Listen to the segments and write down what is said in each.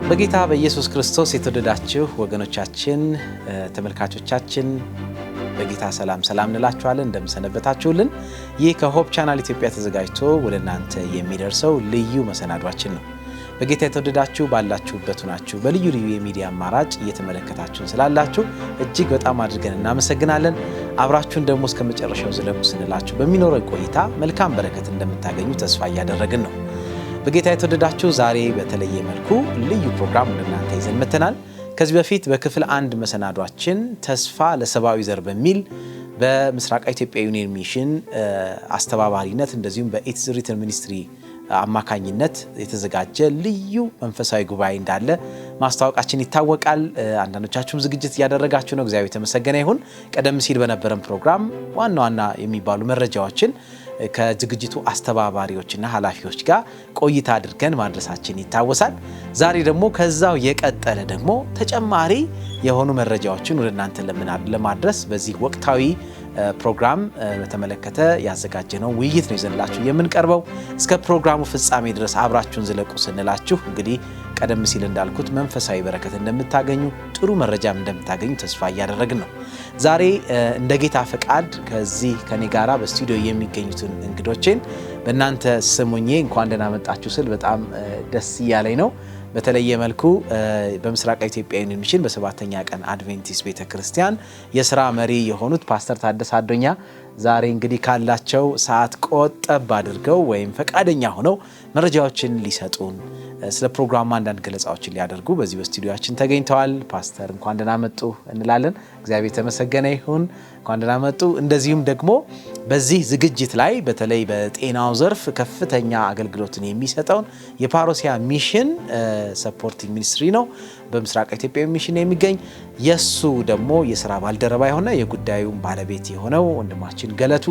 በጌታ በኢየሱስ ክርስቶስ የተወደዳችሁ ወገኖቻችን ተመልካቾቻችን በጌታ ሰላም እንላችኋለን እንደምሰነበታችሁልን። ይህ ከሆፕ ቻናል ኢትዮጵያ ተዘጋጅቶ ወደናንተ የሚደርሰው ልዩ መሰናዷችን ነው። በጌታ የተወደዳችሁ ባላችሁበት ሆናችሁ በልዩ ልዩ የሚዲያ አማራጭ እየተመለከታችሁን ስላላችሁ እጅግ በጣም አድርገን እናመሰግናለን። አብራችሁን ደግሞ እስከመጨረሻው ዝለቁ ስንላችሁ በሚኖረው ቆይታ መልካም በረከት እንደምታገኙ ተስፋ እያደረግን ነው። በጌታ የተወደዳችሁ ዛሬ በተለየ መልኩ ልዩ ፕሮግራም ለእናንተ ይዘን መተናል። ከዚህ በፊት በክፍል 1 መሰናዷችን ተስፋ ለሰብአዊ ዘር በሚል በምስራቅ ኢትዮጵያ ዩኒየን ሚሽን አስተባባሪነት እንደዚሁም በኢትስ ሪተን ሚኒስትሪ አማካኝነት የተዘጋጀ ልዩ መንፈሳዊ ጉባኤ እንዳለ ማስተዋወቃችን ይታወቃል። አንዳንዶቻችሁም ዝግጅት እያደረጋችሁ ነው። እግዚአብሔር የተመሰገነ ይሁን። ቀደም ሲል በነበረን ፕሮግራም ዋና ዋና የሚባሉ መረጃዎችን ከዝግጅቱ አስተባባሪዎችና ኃላፊዎች ጋር ቆይታ አድርገን ማድረሳችን ይታወሳል። ዛሬ ደግሞ ከዛው የቀጠለ ደግሞ ተጨማሪ የሆኑ መረጃዎችን ወደ እናንተ ለማድረስ በዚህ ወቅታዊ ፕሮግራም በተመለከተ ያዘጋጀነው ውይይት ነው ይዘንላችሁ የምንቀርበው። እስከ ፕሮግራሙ ፍጻሜ ድረስ አብራችሁን ዝለቁ ስንላችሁ እንግዲህ ቀደም ሲል እንዳልኩት መንፈሳዊ በረከት እንደምታገኙ ጥሩ መረጃም እንደምታገኙ ተስፋ እያደረግን ነው። ዛሬ እንደ ጌታ ፈቃድ ከዚህ ከኔ ጋራ በስቱዲዮ የሚገኙትን እንግዶቼን በእናንተ ስሙኜ እንኳን ደህና መጣችሁ ስል በጣም ደስ እያለኝ ነው። በተለየ መልኩ በምስራቅ ኢትዮጵያ ዩኒየን ሚሽን በሰባተኛ ቀን አድቬንቲስት ቤተክርስቲያን የሥራ መሪ የሆኑት ፓስተር ታደሰ አዶኛ ዛሬ እንግዲህ ካላቸው ሰዓት ቆጠብ አድርገው ወይም ፈቃደኛ ሆነው መረጃዎችን ሊሰጡን ስለ ፕሮግራሙ አንዳንድ ገለጻዎችን ሊያደርጉ በዚህ በስቱዲዮአችን ተገኝተዋል። ፓስተር እንኳን ደህና መጡ እንላለን። እግዚአብሔር የተመሰገነ ይሁን። እንኳን ደህና መጡ። እንደዚሁም ደግሞ በዚህ ዝግጅት ላይ በተለይ በጤናው ዘርፍ ከፍተኛ አገልግሎትን የሚሰጠውን የፓሮሲያ ሚሽን ሰፖርቲንግ ሚኒስትሪ ነው በምስራቅ ኢትዮጵያ ሚሽን የሚገኝ የሱ ደግሞ የሥራ ባልደረባ የሆነ የጉዳዩን ባለቤት የሆነው ወንድማችን ገለቱ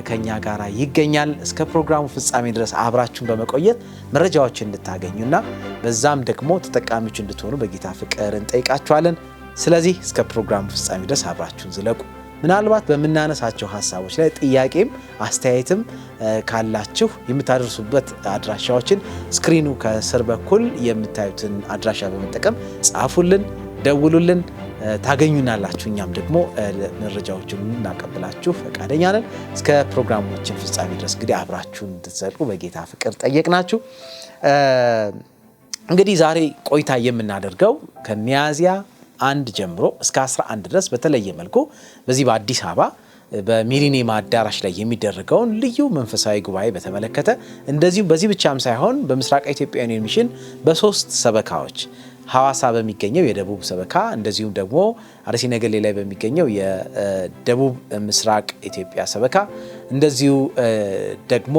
ከኛ ጋር ይገኛል። እስከ ፕሮግራሙ ፍጻሜ ድረስ አብራችሁን በመቆየት መረጃዎችን እንድታገኙና በዛም ደግሞ ተጠቃሚዎች እንድትሆኑ በጌታ ፍቅር እንጠይቃችኋለን። ስለዚህ እስከ ፕሮግራሙ ፍጻሜ ድረስ አብራችሁን ዝለቁ። ምናልባት በመናነሳቸው ሐሳቦች ላይ ጥያቄም አስተያየትም ካላችሁ የምታደርሱበት አድራሻዎችን ስክሪኑ ከስር በኩል የምታዩትን አድራሻ በመጠቀም ጻፉልን፣ ደውሉልን፣ ታገኙናላችሁ። እኛም ደግሞ መረጃዎችን እናቀብላችሁ ፈቃደኛ ነን። እስከ ፕሮግራማችን ፍጻሜ ድረስ እንግዲህ አብራችሁን እንድትዘልቁ በጌታ ፍቅር ጠየቅናችሁ። እንግዲህ ዛሬ ቆይታ የምናደርገው ከሚያዝያ 1 ጀምሮ እስከ 11 ድረስ በተለየ መልኩ በዚህ በአዲስ አበባ በሚሊኒየም አዳራሽ ላይ የሚደረገውን ልዩ መንፈሳዊ ጉባኤ በተመለከተ እንደዚሁ በዚህ ብቻም ሳይሆን በምስራቅ ኢትዮጵያ ዩኒየን ሚሽን በ3 ሰበካዎች ሐዋሳ በሚገኘው የደቡብ ሰበካ እንደዚሁም ደግሞ አርሲ ነገሌ ላይ በሚገኘው የደቡብ ምስራቅ ኢትዮጵያ ሰበካ እንደዚሁ ደግሞ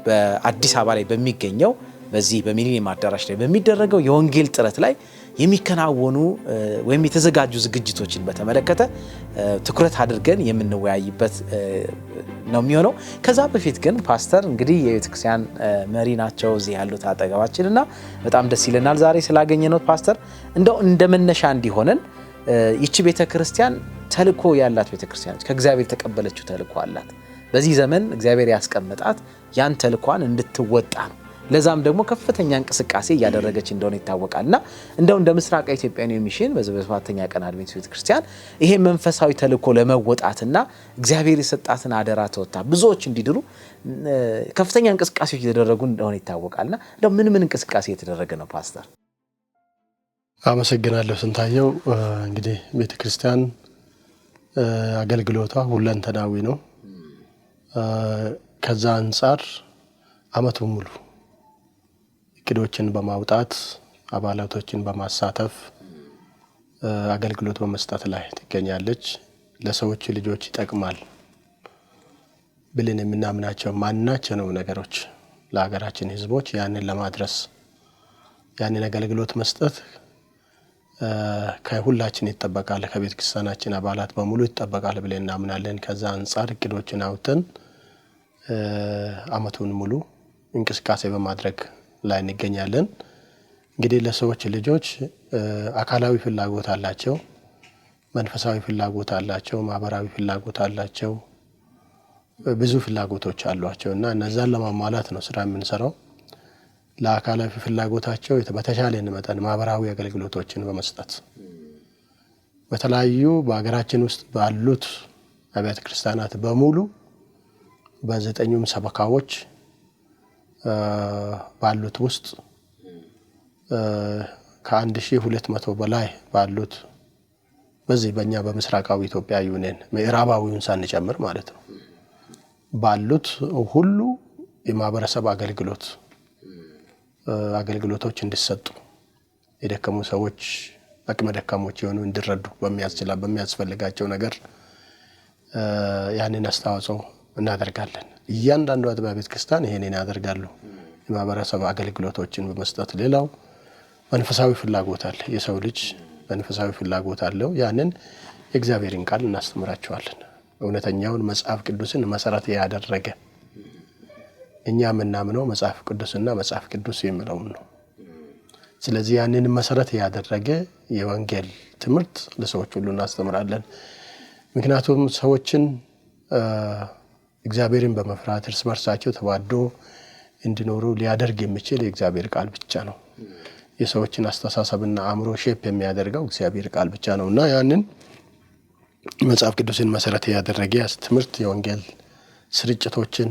በአዲስ አበባ ላይ በሚገኘው በዚህ በሚሊኒየም አዳራሽ ላይ በሚደረገው የወንጌል ጥረት ላይ የሚከናወኑ ወይም የተዘጋጁ ዝግጅቶችን በተመለከተ ትኩረት አድርገን የምንወያይበት ነው የሚሆነው። ከዛ በፊት ግን ፓስተር እንግዲህ የቤተክርስቲያን መሪ ናቸው እዚህ ያሉት አጠገባችንና በጣም ደስ ይለናል ዛሬ ስላገኘነው ፓስተር። እንደው እንደመነሻ እንዲሆነን ይቺ ቤተክርስቲያን ተልኮ ያላት ቤተክርስቲያን ከእግዚአብሔር ተቀበለችው ተልኮ አላት። በዚህ ዘመን እግዚአብሔር ያስቀመጣት ያን ተልኳን እንድትወጣ ነው። ለዛም ደግሞ ከፍተኛ እንቅስቃሴ እያደረገች እንደሆነ ይታወቃልና እንደው እንደ ምስራቅ ኢትዮጵያ ዩኒየን ሚሽን በሰባተኛ ቀን አድቬንቲስት ቤተክርስቲያን ይሄ መንፈሳዊ ተልኮ ለመወጣትና እግዚአብሔር የሰጣትን አደራ ተወጣ ብዙዎች እንዲድሩ ከፍተኛ እንቅስቃሴዎች እየተደረጉ እንደሆነ ይታወቃልና እንደው ምን እንቅስቃሴ እየተደረገ ነው ፓስተር? አመሰግናለሁ ስንታየው። እንግዲህ ቤተክርስቲያን አገልግሎቷ ሁለንተናዊ ነው። ከዛ አንፃር አመቱን ሙሉ እቅዶችን በማውጣት አባላቶችን በማሳተፍ አገልግሎት በመስጠት ላይ ትገኛለች። ለሰዎች ልጆች ይጠቅማል ብለን የምናምናቸው ማናቸውም ነገሮች ለሀገራችን ሕዝቦች ያንን ለማድረስ ያንን አገልግሎት መስጠት ከሁላችን ይጠበቃል፣ ከቤተ ክርስቲያናችን አባላት በሙሉ ይጠበቃል ብለን እናምናለን። ከዛ አንጻር እቅዶችን አውጥተን አመቱን ሙሉ እንቅስቃሴ በማድረግ ላይ እንገኛለን። እንግዲህ ለሰዎች ልጆች አካላዊ ፍላጎት አላቸው፣ መንፈሳዊ ፍላጎት አላቸው፣ ማህበራዊ ፍላጎት አላቸው፣ ብዙ ፍላጎቶች አሏቸው እና እነዛን ለማሟላት ነው ስራ የምንሰራው። ለአካላዊ ፍላጎታቸው በተቻለን መጠን ማህበራዊ አገልግሎቶችን በመስጠት በተለያዩ በሀገራችን ውስጥ ባሉት አብያተ ክርስቲያናት በሙሉ በ9ኙም ሰበካዎች ባሉት ውስጥ ከ1200 በላይ ባሉት በዚህ በእኛ በምስራቃዊ ኢትዮጵያ ዩኒየን ምዕራባዊውን ሳንጨምር ማለት ነው ባሉት ሁሉ የማህበረሰብ አገልግሎቶች እንዲሰጡ የደከሙ ሰዎች አቅመ ደካሞች የሆኑ እንዲረዱ በሚያስፈልጋቸው ነገር ያንን አስተዋጽኦ እናደርጋለን። እያንዳንዱ አጥቢያ ቤተ ክርስቲያን ይሄንን ያደርጋሉ፣ የማህበረሰብ አገልግሎቶችን በመስጠት። ሌላው መንፈሳዊ ፍላጎት አለ። የሰው ልጅ መንፈሳዊ ፍላጎት አለው። ያንን የእግዚአብሔርን ቃል እናስተምራቸዋለን። እውነተኛውን መጽሐፍ ቅዱስን መሰረት ያደረገ እኛ የምናምነው መጽሐፍ ቅዱስና መጽሐፍ ቅዱስ የሚለውን ነው። ስለዚህ ያንን መሰረት ያደረገ የወንጌል ትምህርት ለሰዎች ሁሉ እናስተምራለን። ምክንያቱም ሰዎችን እግዚአብሔርን በመፍራት እርስ በርሳቸው ተዋዶ እንዲኖሩ ሊያደርግ የሚችል የእግዚአብሔር ቃል ብቻ ነው። የሰዎችን አስተሳሰብና አእምሮ ሼፕ የሚያደርገው እግዚአብሔር ቃል ብቻ ነውና ያንን መጽሐፍ ቅዱስን መሰረት ያደረገ ትምህርት የወንጌል ስርጭቶችን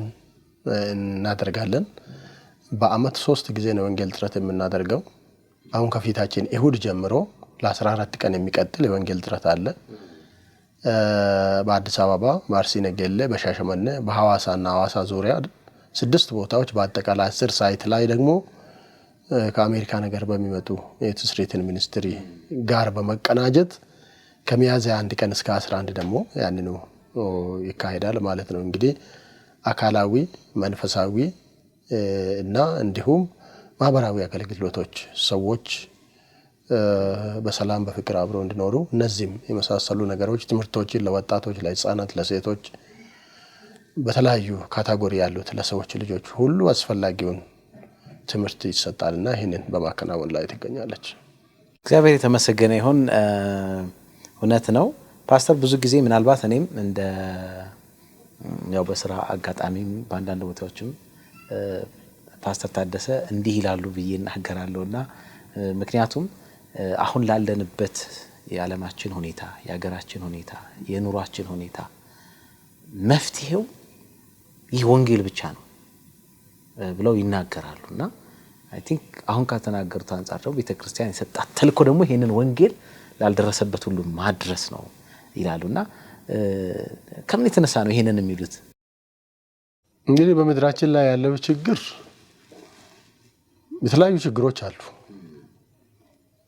እናደርጋለን። በአመት 3 ጊዜ ነው ወንጌል ጥረት የምናደርገው። አሁን ከፊታችን እሁድ ጀምሮ ለ14 ቀን የሚቀጥል የወንጌል ጥረት አለ። በአዲስ አበባ፣ በአርሲ ነገሌ፣ በሻሸመኔ፣ በሐዋሳና ሐዋሳ ዙሪያ 6 ቦታዎች በአጠቃላይ 10 ሳይት ላይ ደግሞ ከአሜሪካ ነገር በሚመጡ የትስሪትን ሚኒስትሪ ጋር በመቀናጀት ከሚያዝያ 1 ቀን እስከ 11 ደግሞ ያንኑ ይካሄዳል ማለት ነው። እንግዲህ አካላዊ፣ መንፈሳዊ እና እንዲሁም ማህበራዊ አገልግሎቶች ሰዎች በሰላም በፍቅር አብረው እንዲኖሩ እነዚህም የመሳሰሉ ነገሮች ትምህርቶችን ለወጣቶች፣ ለህፃናት፣ ለሴቶች በተለያዩ ካቴጎሪ ያሉት ለሰዎች ልጆች ሁሉ አስፈላጊውን ትምህርት ይሰጣልና ይህንን በማከናወን ላይ ትገኛለች። እግዚአብሔር የተመሰገነ ይሁን። እውነት ነው ፓስተር። ብዙ ጊዜ ምናልባት እኔም እንደ ያው በስራ አጋጣሚም በአንዳንድ ቦታዎችም ፓስተር ታደሰ እንዲህ ይላሉ ብዬ እናገራለሁና ምክንያቱም አሁን ላለንበት የዓለማችን ሁኔታ፣ የሀገራችን ሁኔታ፣ የኑሯችን ሁኔታ መፍትሄው ይህ ወንጌል ብቻ ነው ብለው ይናገራሉና አይ ቲንክ አሁን ከተናገሩት አንፃር ደግሞ ቤተክርስቲያን የሰጣት ተልእኮ ደግሞ ይሄንን ወንጌል ላልደረሰበት ሁሉ ማድረስ ነው ይላሉና ከምን የተነሳ ነው ይሄንን የሚሉት? እንግዲህ በመድራችን ላይ ያለው ችግር የተለያዩ ችግሮች አሉ።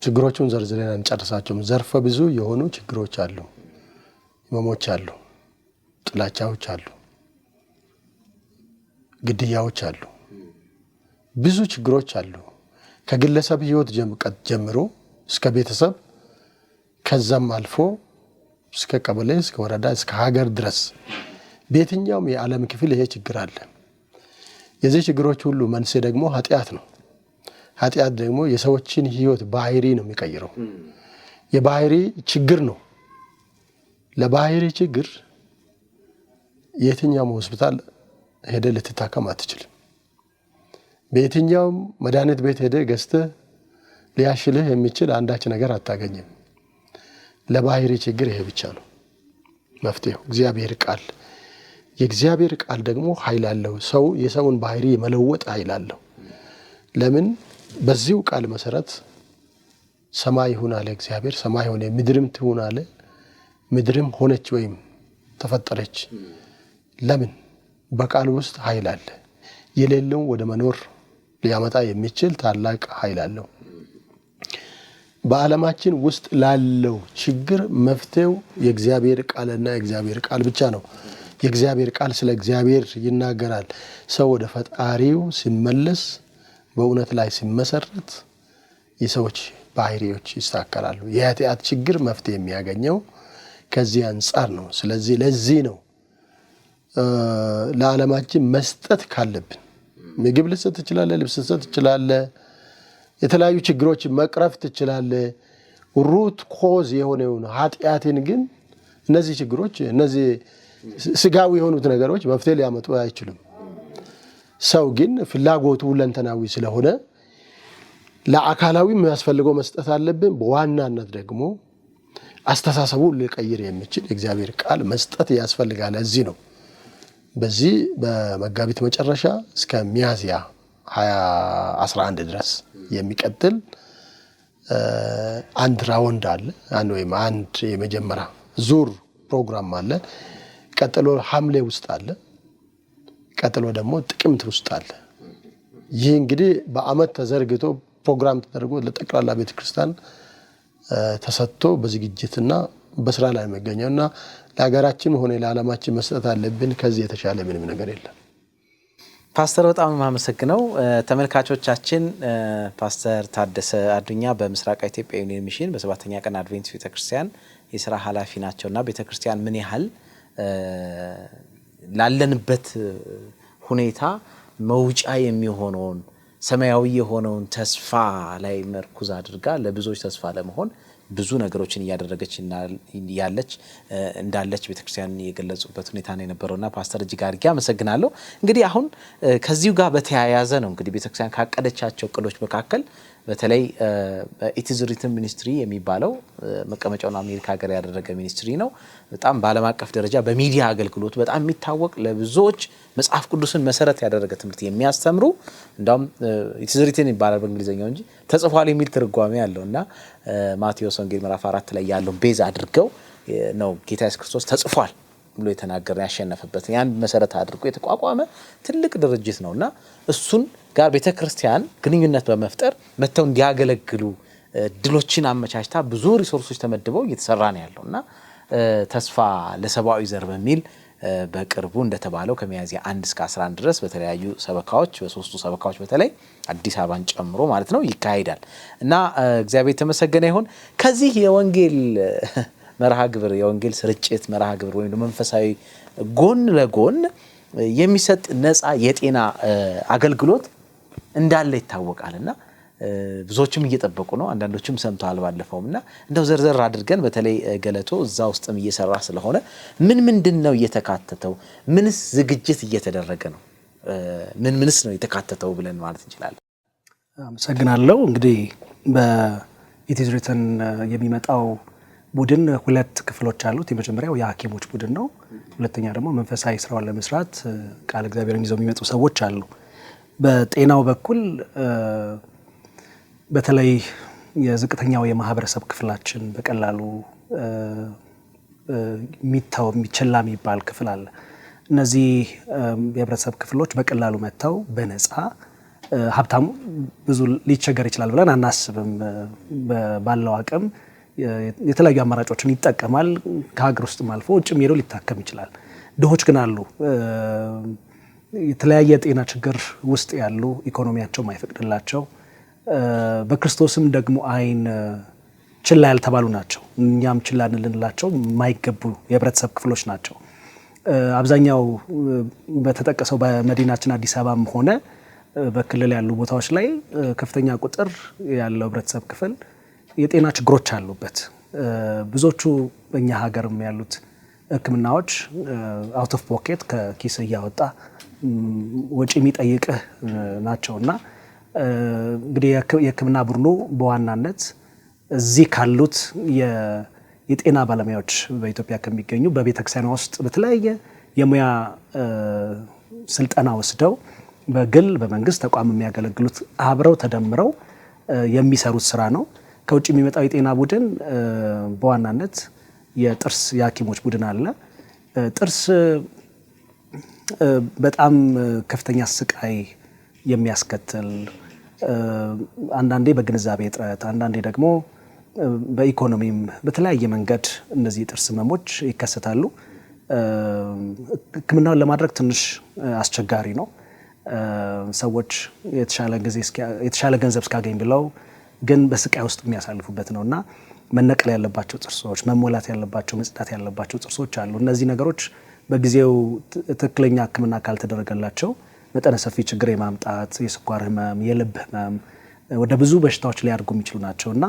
ችግሮቹን ዘርዝረን አንጨርሳቸውም። ዘርፈ ብዙ የሆኑ ችግሮች አሉ። ህመሞች አሉ፣ ጥላቻዎች አሉ፣ ግድያዎች አሉ፣ ብዙ ችግሮች አሉ። ከግለሰብ ህይወት ጀምሮ እስከ ቤተሰብ ከዛም አልፎ እስከ ቀበሌ፣ እስከ ወረዳ፣ እስከ ሀገር ድረስ በየትኛውም የዓለም ክፍል ይሄ ችግር አለ። የዚህ ችግሮች ሁሉ መንስኤ ደግሞ ኃጢአት ነው። ኃጢአት ደግሞ የሰዎችን ህይወት ባህሪ ነው የሚቀይረው። የባህሪ ችግር ነው። ለባህሪ ችግር የትኛውም ሆስፒታል ሄደ ልትታከም አትችልም። በየትኛውም መድኃኒት ቤት ሄደ ገዝተ ሊያሽልህ የሚችል አንዳች ነገር አታገኝም። ለባህሪ ችግር ይሄ ብቻ ነው መፍትሄው፣ እግዚአብሔር ቃል። የእግዚአብሔር ቃል ደግሞ ኃይል አለው። የሰውን ባህሪ የመለወጥ ኃይል አለው። ለምን? በዚሁ ቃል መሰረት ሰማይ ይሁን አለ እግዚአብሔር፣ ሰማይ ሆነ፣ ምድርም ትሁን አለ፣ ምድርም ሆነች ወይም ተፈጠረች። ለምን? በቃል ውስጥ ኃይል አለ። የሌለው ወደ መኖር ሊያመጣ የሚችል ታላቅ ኃይል አለው። በዓለማችን ውስጥ ላለው ችግር መፍትሄው የእግዚአብሔር ቃልና የእግዚአብሔር ቃል ብቻ ነው። የእግዚአብሔር ቃል ስለ እግዚአብሔር ይናገራል። ሰው ወደ ፈጣሪው ሲመለስ፣ በእውነት ላይ ሲመሰረት የሰዎች ባህሪዎች ይስተካከላሉ። የኃጢአት ችግር መፍትሄ የሚያገኘው ከዚህ አንጻር ነው። ስለዚህ ለዚህ ነው ለዓለማችን መስጠት ካለብን ምግብ ልሰጥ ትችላለህ፣ ልብስ ልሰጥ ትችላለህ፣ የተለያዩ ችግሮች መቅረፍ ትችላለህ። ሩት ኮዝ የሆነውን ኃጢአትን ግን እነዚህ ችግሮች እነዚህ ስጋዊ የሆኑት ነገሮች መፍትሄ ሊያመጡ አይችሉም። ሰው ግን ፍላጎቱ ሁለንተናዊ ስለሆነ ለአካላዊ የሚያስፈልገው መስጠት አለብን። በዋናነት ደግሞ አስተሳሰቡን ሊቀይር የሚችል እግዚአብሔር ቃል መስጠት ያስፈልጋል። እዚህ ነው በዚህ በመጋቢት መጨረሻ እስከ ሚያዝያ 2011 ድረስ የሚቀጥል አንድ ራውንድ አለ። አንድ የመጀመሪያ ዙር ፕሮግራም አለ። ቀጥሎ ሐምሌ ውስጥ አለ። ቀጥሎ ደግሞ ጥቅምት ውስጥ አለ። ይህ እንግዲህ በአመት ተዘርግቶ ፕሮግራም ተደርጎ ለጠቅላላ ቤተክርስቲያን ተሰጥቶ በዝግጅትና በስራ ላይ መገኘውና ለሀገራችን ሆነ ለዓለማችን መስጠት አለብን። ከዚህ የተሻለ ምንም ነገር የለም። ፓስተር በጣም የማመሰግነው ተመልካቾቻችን ፓስተር ታደሰ አዱኛ በምስራቅ ኢትዮጵያ ዩኒየን ሚሽን በሰባተኛ ቀን አድቬንቲስት ቤተክርስቲያን የሥራ ኃላፊ ናቸውና ቤተክርስቲያን ምን ያህል ላለንበት ሁኔታ መውጫ የሚሆነውን ሰማያዊ የሆነውን ተስፋ ላይ መርኩዝ አድርጋ ለብዙዎች ተስፋ ለመሆን ብዙ ነገሮችን እያደረገች እንዳለች ቤተክርስቲያን የገለጹበት ሁኔታ ነው የነበረውና ፓስተር እጅግ አድርጌ አመሰግናለሁ። እንግዲህ አሁን ከዚሁ ጋር በተያያዘ ነው እንግዲህ ቤተክርስቲያን ካቀደቻቸው እቅዶች መካከል በተለይ ኢትዝ ሪትን ሚኒስትሪ የሚባለው መቀመጫውን አሜሪካ ሀገር ያደረገ ሚኒስትሪ ነው። በጣም በዓለም አቀፍ ደረጃ በሚዲያ አገልግሎት በጣም የሚታወቅ ለብዙዎች መጽሐፍ ቅዱስን መሰረት ያደረገ ትምህርት የሚያስተምሩ እንዳውም ኢትዝ ሪትን ይባላል በእንግሊዘኛው እንጂ ተጽፏል የሚል ትርጓሜ ያለውና ማቴዎስ ወንጌል ምዕራፍ 4 ላይ ያለውን ቤዝ አድርገው ነው ጌታ ኢየሱስ ክርስቶስ ተጽፏል ብሎ የተናገረ ያሸነፈበት ያን መሰረት አድርጎ የተቋቋመ ትልቅ ድርጅት ነውና እሱን ጋር ቤተክርስቲያን ግንኙነት በመፍጠር መተው እንዲያገለግሉ ድሎችን አመቻችታ ብዙ ሪሶርሶች ተመድበው እየተሰራ ነው ያለውና ተስፋ ለሰብአዊ ዘር በሚል በቅርቡ እንደተባለው ከሚያዝያ 1 እስከ 11 ድረስ በተለያዩ ሰበካዎች በሶስቱ ሰበካዎች በተለይ አዲስ አበባን ጨምሮ ማለት ነው ይካሄዳል እና እግዚአብሔር የተመሰገነ ይሁን። ከዚህ የወንጌል መርሃ ግብር የወንጌል ስርጭት መርሃ ግብር ወይም መንፈሳዊ ጎን ለጎን የሚሰጥ ነፃ የጤና አገልግሎት እንዳለ ይታወቃልና ብዙዎችም እየጠበቁ ነው። አንዳንዶችም ሰምተዋል ባለፈውምና እንደው ዘርዘር አድርገን በተለይ ገለቶ እዛ ውስጥም እየሰራ ስለሆነ ምንድነው እየተካተተው? ምንስ ዝግጅት እየተደረገ ነው? ምንስ ነው የተካተተው ብለን ማለት እንችላለን? አመሰግናለሁ። እንግዲህ በኢትዝ ሪትን የሚመጣው ቡድን ሁለት ክፍሎች አሉት። የመጀመሪያው የሐኪሞች ቡድን ነው። ሁለተኛ ደግሞ መንፈሳዊ ስራውን ለመስራት ቃል እግዚአብሔርን ይዘው የሚመጡ ሰዎች አሉ። በጤናው በኩል በተለይ የዝቅተኛው የማህበረሰብ ክፍላችን በቀላሉ የሚታው የሚችላ የሚባል ክፍል አለ። እነዚህ የህብረተሰብ ክፍሎች በቀላሉ መጥተው በነፃ ሀብታሙ ብዙ ሊቸገር ይችላል ብለን አናስብም። ባለው አቅም የተለያዩ አማራጮችን ይጠቀማል። ከሀገር ውስጥም አልፎ ውጭም ሄዶ ሊታከም ይችላል። ድሆች ግን አሉ፣ የተለያየ ጤና ችግር ውስጥ ያሉ ኢኮኖሚያቸው ማይፈቅድላቸው በክርስቶስም ደግሞ አይን ችላ ያልተባሉ ናቸው። እኛም ችላ እንልንላቸው የማይገቡ የህብረተሰብ ክፍሎች ናቸው። አብዛኛው በተጠቀሰው በመዲናችን አዲስ አበባም ሆነ በክልል ያሉ ቦታዎች ላይ ከፍተኛ ቁጥር ያለው ህብረተሰብ ክፍል የጤና ችግሮች አሉበት። ብዙዎቹ በእኛ ሀገርም ያሉት ህክምናዎች አውት ኦፍ ፖኬት ከኪስ እያወጣ ወጪ የሚጠይቅህ ናቸውና እንግዲህ የህክምና ቡድኑ በዋናነት እዚህ ካሉት የጤና ባለሙያዎች በኢትዮጵያ ከሚገኙ በቤተክርስቲያን ውስጥ በተለያየ የሙያ ስልጠና ወስደው በግል በመንግስት ተቋም የሚያገለግሉት አብረው ተደምረው የሚሰሩት ስራ ነው። ከውጭ የሚመጣው የጤና ቡድን በዋናነት የጥርስ የሐኪሞች ቡድን አለ። ጥርስ በጣም ከፍተኛ ስቃይ የሚያስከትል አንዳንዴ በግንዛቤ እጥረት፣ አንዳንዴ ደግሞ በኢኮኖሚም በተለያየ መንገድ እነዚህ የጥርስ ህመሞች ይከሰታሉ። ህክምናውን ለማድረግ ትንሽ አስቸጋሪ ነው። ሰዎች የተሻለ ገንዘብ እስካገኝ ብለው ግን በስቃይ ውስጥ የሚያሳልፉበት ነውና መነቀል ያለባቸው ጥርሶች፣ መሞላት ያለባቸው መጽዳት ያለባቸው ጥርሶች አሉ። እነዚህ ነገሮች በጊዜው ትክክለኛ ሕክምና ካልተደረገላቸው መጠነ ሰፊ ችግር የማምጣት የስኳር ህመም፣ የልብ ህመም ወደ ብዙ በሽታዎች ሊያድጉ የሚችሉ ናቸውና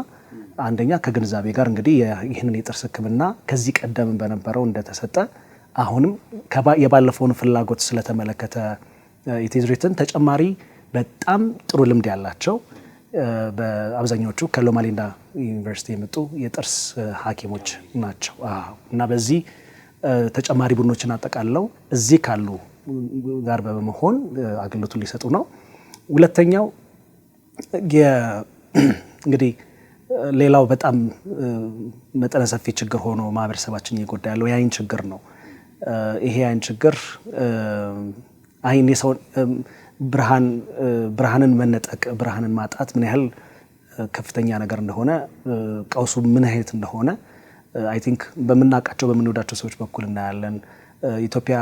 አንደኛ ከግንዛቤ ጋር እንግዲህ ይህንን የጥርስ ሕክምና ከዚህ ቀደም በነበረው እንደተሰጠ አሁንም የባለፈውን ፍላጎት ስለተመለከተ ኢት ኢዝ ሪትን ተጨማሪ በጣም ጥሩ ልምድ ያላቸው በአብዛኞቹ ከሎማ ሊንዳ ዩኒቨርሲቲ የመጡ የጥርስ ሐኪሞች ናቸው እና በዚህ ተጨማሪ ቡድኖችን አጠቃለው እዚህ ካሉ ጋር በመሆን አገልግሎቱን ሊሰጡ ነው። ሁለተኛው እንግዲህ ሌላው በጣም መጠነ ሰፊ ችግር ሆኖ ማህበረሰባችን እየጎዳ ያለው የአይን ችግር ነው። ይሄ የአይን ችግር አይን የሰው ብርሃንን መነጠቅ፣ ብርሃንን ማጣት ምን ያህል ከፍተኛ ነገር እንደሆነ ቀውሱ ምን አይነት እንደሆነ አይ ቲንክ በምናውቃቸው በምንወዳቸው ሰዎች በኩል እናያለን። ኢትዮጵያ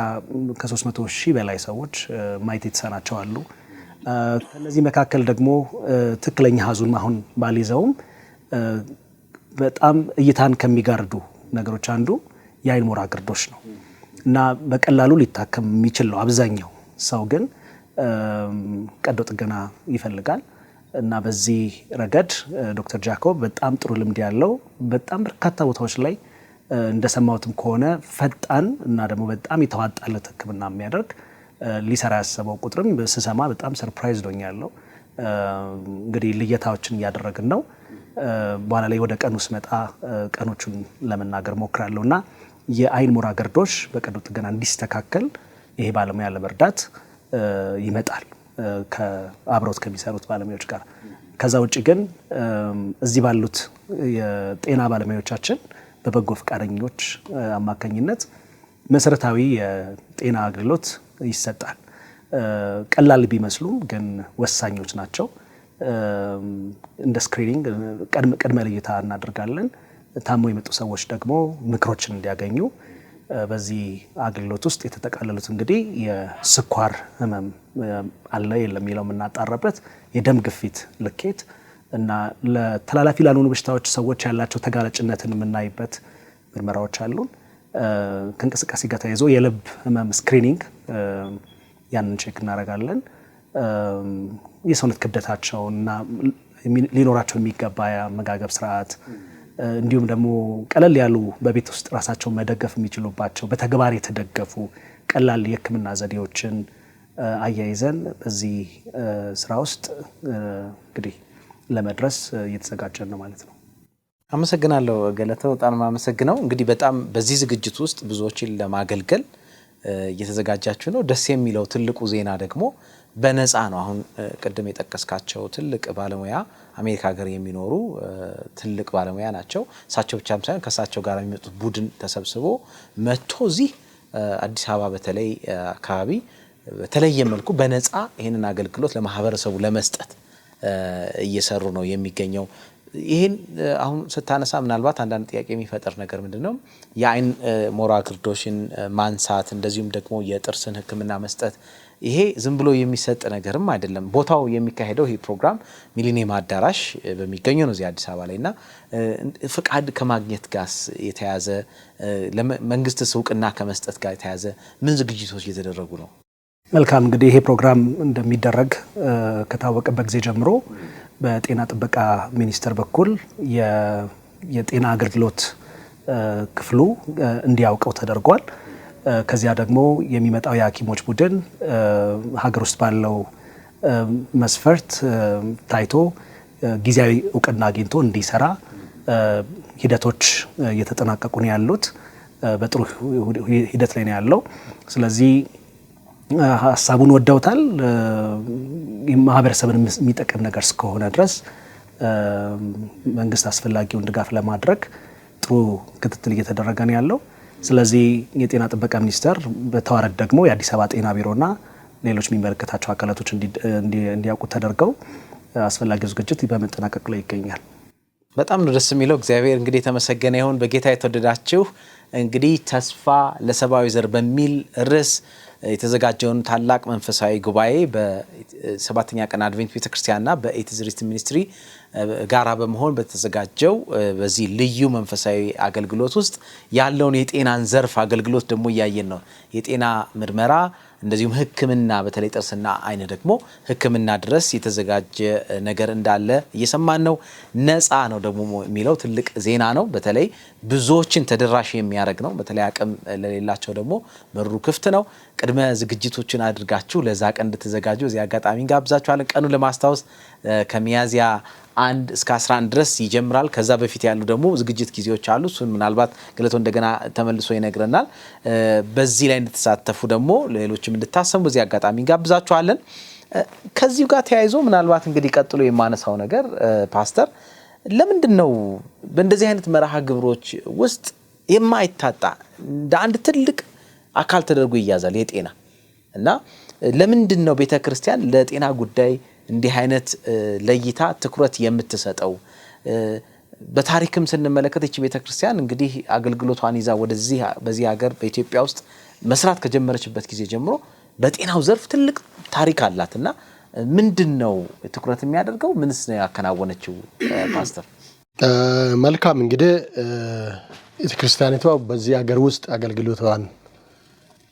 ከ300 ሺህ በላይ ሰዎች ማየት የተሳናቸው አሉ። ከነዚህ መካከል ደግሞ ትክክለኛ ሀዙን አሁን ባልይዘውም በጣም እይታን ከሚጋርዱ ነገሮች አንዱ የአይን ሞራ ግርዶሽ ነው እና በቀላሉ ሊታከም የሚችል ነው። አብዛኛው ሰው ግን ቀዶ ጥገና ይፈልጋል እና በዚህ ረገድ ዶክተር ጃኮብ በጣም ጥሩ ልምድ ያለው በጣም በርካታ ቦታዎች ላይ እንደሰማሁትም ከሆነ ፈጣን እና ደግሞ በጣም የተዋጣለት ሕክምና የሚያደርግ ሊሰራ ያሰበው ቁጥርም ስሰማ በጣም ሰርፕራይዝ ዶኛለሁ። እንግዲህ ልየታዎችን እያደረግን ነው። በኋላ ላይ ወደ ቀኑ ስመጣ ቀኖቹን ለመናገር ሞክራለሁ እና የአይን ሞራ ግርዶሽ በቀዶ ጥገና እንዲስተካከል ይሄ ባለሙያ ለመርዳት ይመጣል ከአብሮት ከሚሰሩት ባለሙያዎች ጋር። ከዛ ውጭ ግን እዚህ ባሉት የጤና ባለሙያዎቻችን በበጎ ፈቃደኞች አማካኝነት መሰረታዊ የጤና አገልግሎት ይሰጣል። ቀላል ቢመስሉም ግን ወሳኞች ናቸው። እንደ ስክሪኒንግ ቅድመ ልየታ እናደርጋለን። ታሞ የመጡ ሰዎች ደግሞ ምክሮችን እንዲያገኙ በዚህ አገልግሎት ውስጥ የተጠቃለሉት እንግዲህ የስኳር ህመም አለ የለም የሚለው የምናጣራበት፣ የደም ግፊት ልኬት እና ለተላላፊ ላልሆኑ በሽታዎች ሰዎች ያላቸው ተጋላጭነትን የምናይበት ምርመራዎች አሉን። ከእንቅስቃሴ ጋር ተያይዞ የልብ ህመም ስክሪኒንግ ያንን ቼክ እናደርጋለን። የሰውነት ክብደታቸውና ሊኖራቸው የሚገባ የአመጋገብ ስርዓት እንዲሁም ደግሞ ቀለል ያሉ በቤት ውስጥ ራሳቸውን መደገፍ የሚችሉባቸው በተግባር የተደገፉ ቀላል የህክምና ዘዴዎችን አያይዘን በዚህ ስራ ውስጥ እንግዲህ ለመድረስ እየተዘጋጀን ነው ማለት ነው። አመሰግናለሁ ገለተው፣ በጣም አመሰግናለሁ። እንግዲህ በጣም በዚህ ዝግጅት ውስጥ ብዙዎችን ለማገልገል እየተዘጋጃችሁ ነው። ደስ የሚለው ትልቁ ዜና ደግሞ በነፃ ነው። አሁን ቅድም የጠቀስካቸው ትልቅ ባለሙያ አሜሪካ ሀገር የሚኖሩ ትልቅ ባለሙያ ናቸው። እሳቸው ብቻም ሳይሆን ከእሳቸው ጋር የሚመጡት ቡድን ተሰብስቦ መጥቶ እዚህ አዲስ አበባ በተለይ አካባቢ በተለየ መልኩ በነፃ ይህንን አገልግሎት ለማህበረሰቡ ለመስጠት እየሰሩ ነው የሚገኘው። ይህን አሁን ስታነሳ ምናልባት አንዳንድ ጥያቄ የሚፈጠር ነገር ምንድነው የአይን ሞራ ግርዶሽን ማንሳት እንደዚሁም ደግሞ የጥርስን ሕክምና መስጠት ይሄ ዝም ብሎ የሚሰጥ ነገርም አይደለም። ቦታው የሚካሄደው ይሄ ፕሮግራም ሚሊኒየም አዳራሽ በሚገኘው ነው እዚህ አዲስ አበባ ላይና ፍቃድ ከማግኘት ጋር የተያዘ ለመንግስት እውቅና ከመስጠት ጋር የተያዘ ምን ዝግጅቶች እየተደረጉ ነው? መልካም እንግዲህ ይሄ ፕሮግራም እንደሚደረግ ከታወቀበት ጊዜ ጀምሮ በጤና ጥበቃ ሚኒስቴር በኩል የጤና አገልግሎት ክፍሉ እንዲያውቀው ተደርጓል። ከዚያ ደግሞ የሚመጣው የሐኪሞች ቡድን ሀገር ውስጥ ባለው መስፈርት ታይቶ ጊዜያዊ እውቅና አግኝቶ እንዲሰራ ሂደቶች እየተጠናቀቁ ነው ያሉት። በጥሩ ሂደት ላይ ነው ያለው። ስለዚህ ሀሳቡን ወደውታል። ማህበረሰብን የሚጠቅም ነገር እስከሆነ ድረስ መንግስት አስፈላጊውን ድጋፍ ለማድረግ ጥሩ ክትትል እየተደረገ ነው ያለው። ስለዚህ የጤና ጥበቃ ሚኒስቴር በተዋረድ ደግሞ የአዲስ አበባ ጤና ቢሮና ሌሎች የሚመለከታቸው አካላቶች እንዲያውቁ ተደርገው አስፈላጊው ዝግጅት በመጠናቀቅ ላይ ይገኛል። በጣም ነው ደስ የሚለው። እግዚአብሔር እንግዲህ የተመሰገነ ይሁን። በጌታ የተወደዳችሁ እንግዲህ ተስፋ ለሰብአዊ ዘር በሚል ርዕስ የተዘጋጀውን ታላቅ መንፈሳዊ ጉባኤ በሰባተኛ ቀን አድቬንት ቤተክርስቲያንና በኤቲዝሪስት ሚኒስትሪ ጋራ በመሆን በተዘጋጀው በዚህ ልዩ መንፈሳዊ አገልግሎት ውስጥ ያለውን የጤናን ዘርፍ አገልግሎት ደግሞ ያያየን ነው። የጤና ምርመራ እንደዚሁም ሕክምና በተለይ ጥርስና አይን ደግሞ ሕክምና ድረስ የተዘጋጀ ነገር እንዳለ እየሰማን ነው። ነፃ ነው ደግሞ የሚለው ትልቅ ዜና ነው። በተለይ ብዙዎችን ተደራሽ የሚያደርግ ነው። በተለይ አቅም ለሌላቸው ደግሞ በሩ ክፍት ነው። ቅድመ ዝግጅቶችን አድርጋችሁ ለዛ ቀን እንድትዘጋጁ እዚህ አጋጣሚ ጋብዛችኋለን። ቀኑ ለማስታወስ ከሚያዝያ 1 እስከ 11 ድረስ ይጀምራል። ከዛ በፊት ያሉ ደግሞ ዝግጅት ጊዜዎች አሉ። እሱን ምናልባት ገለቶ እንደገና ተመልሶ ይነግረናል። በዚህ ላይ እንድትሳተፉ ደግሞ ሌሎችም እንድታሰሙ በዚህ አጋጣሚ ጋብዛችኋለን። ከዚሁ ጋር ተያይዞ ምናልባት እንግዲህ ቀጥሎ የማነሳው ነገር ፓስተር ለምንድነው በእንደዚህ አይነት መርሃ ግብሮች ውስጥ የማይታጣ እንደ አንድ ትልቅ አካል ተደርጎ ይያዛል የጤና እና ለምንድነው ቤተክርስቲያን ለጤና ጉዳይ እንዲህ አይነት ለይታ ትኩረት የምትሰጠው? በታሪክም ስንመለከት እቺ ቤተክርስቲያን እንግዲህ አገልግሎቷን ይዛ ወደዚህ በዚህ ሀገር በኢትዮጵያ ውስጥ መስራት ከጀመረችበት ጊዜ ጀምሮ በጤናው ዘርፍ ትልቅ ታሪክ አላትና ምንድነው ትኩረት የሚያደርገው? ምንስ ነው ያከናወነችው ፓስተር? መልካም እንግዲህ ቤተክርስቲያኒቷ በዚህ ሀገር ውስጥ አገልግሎቷን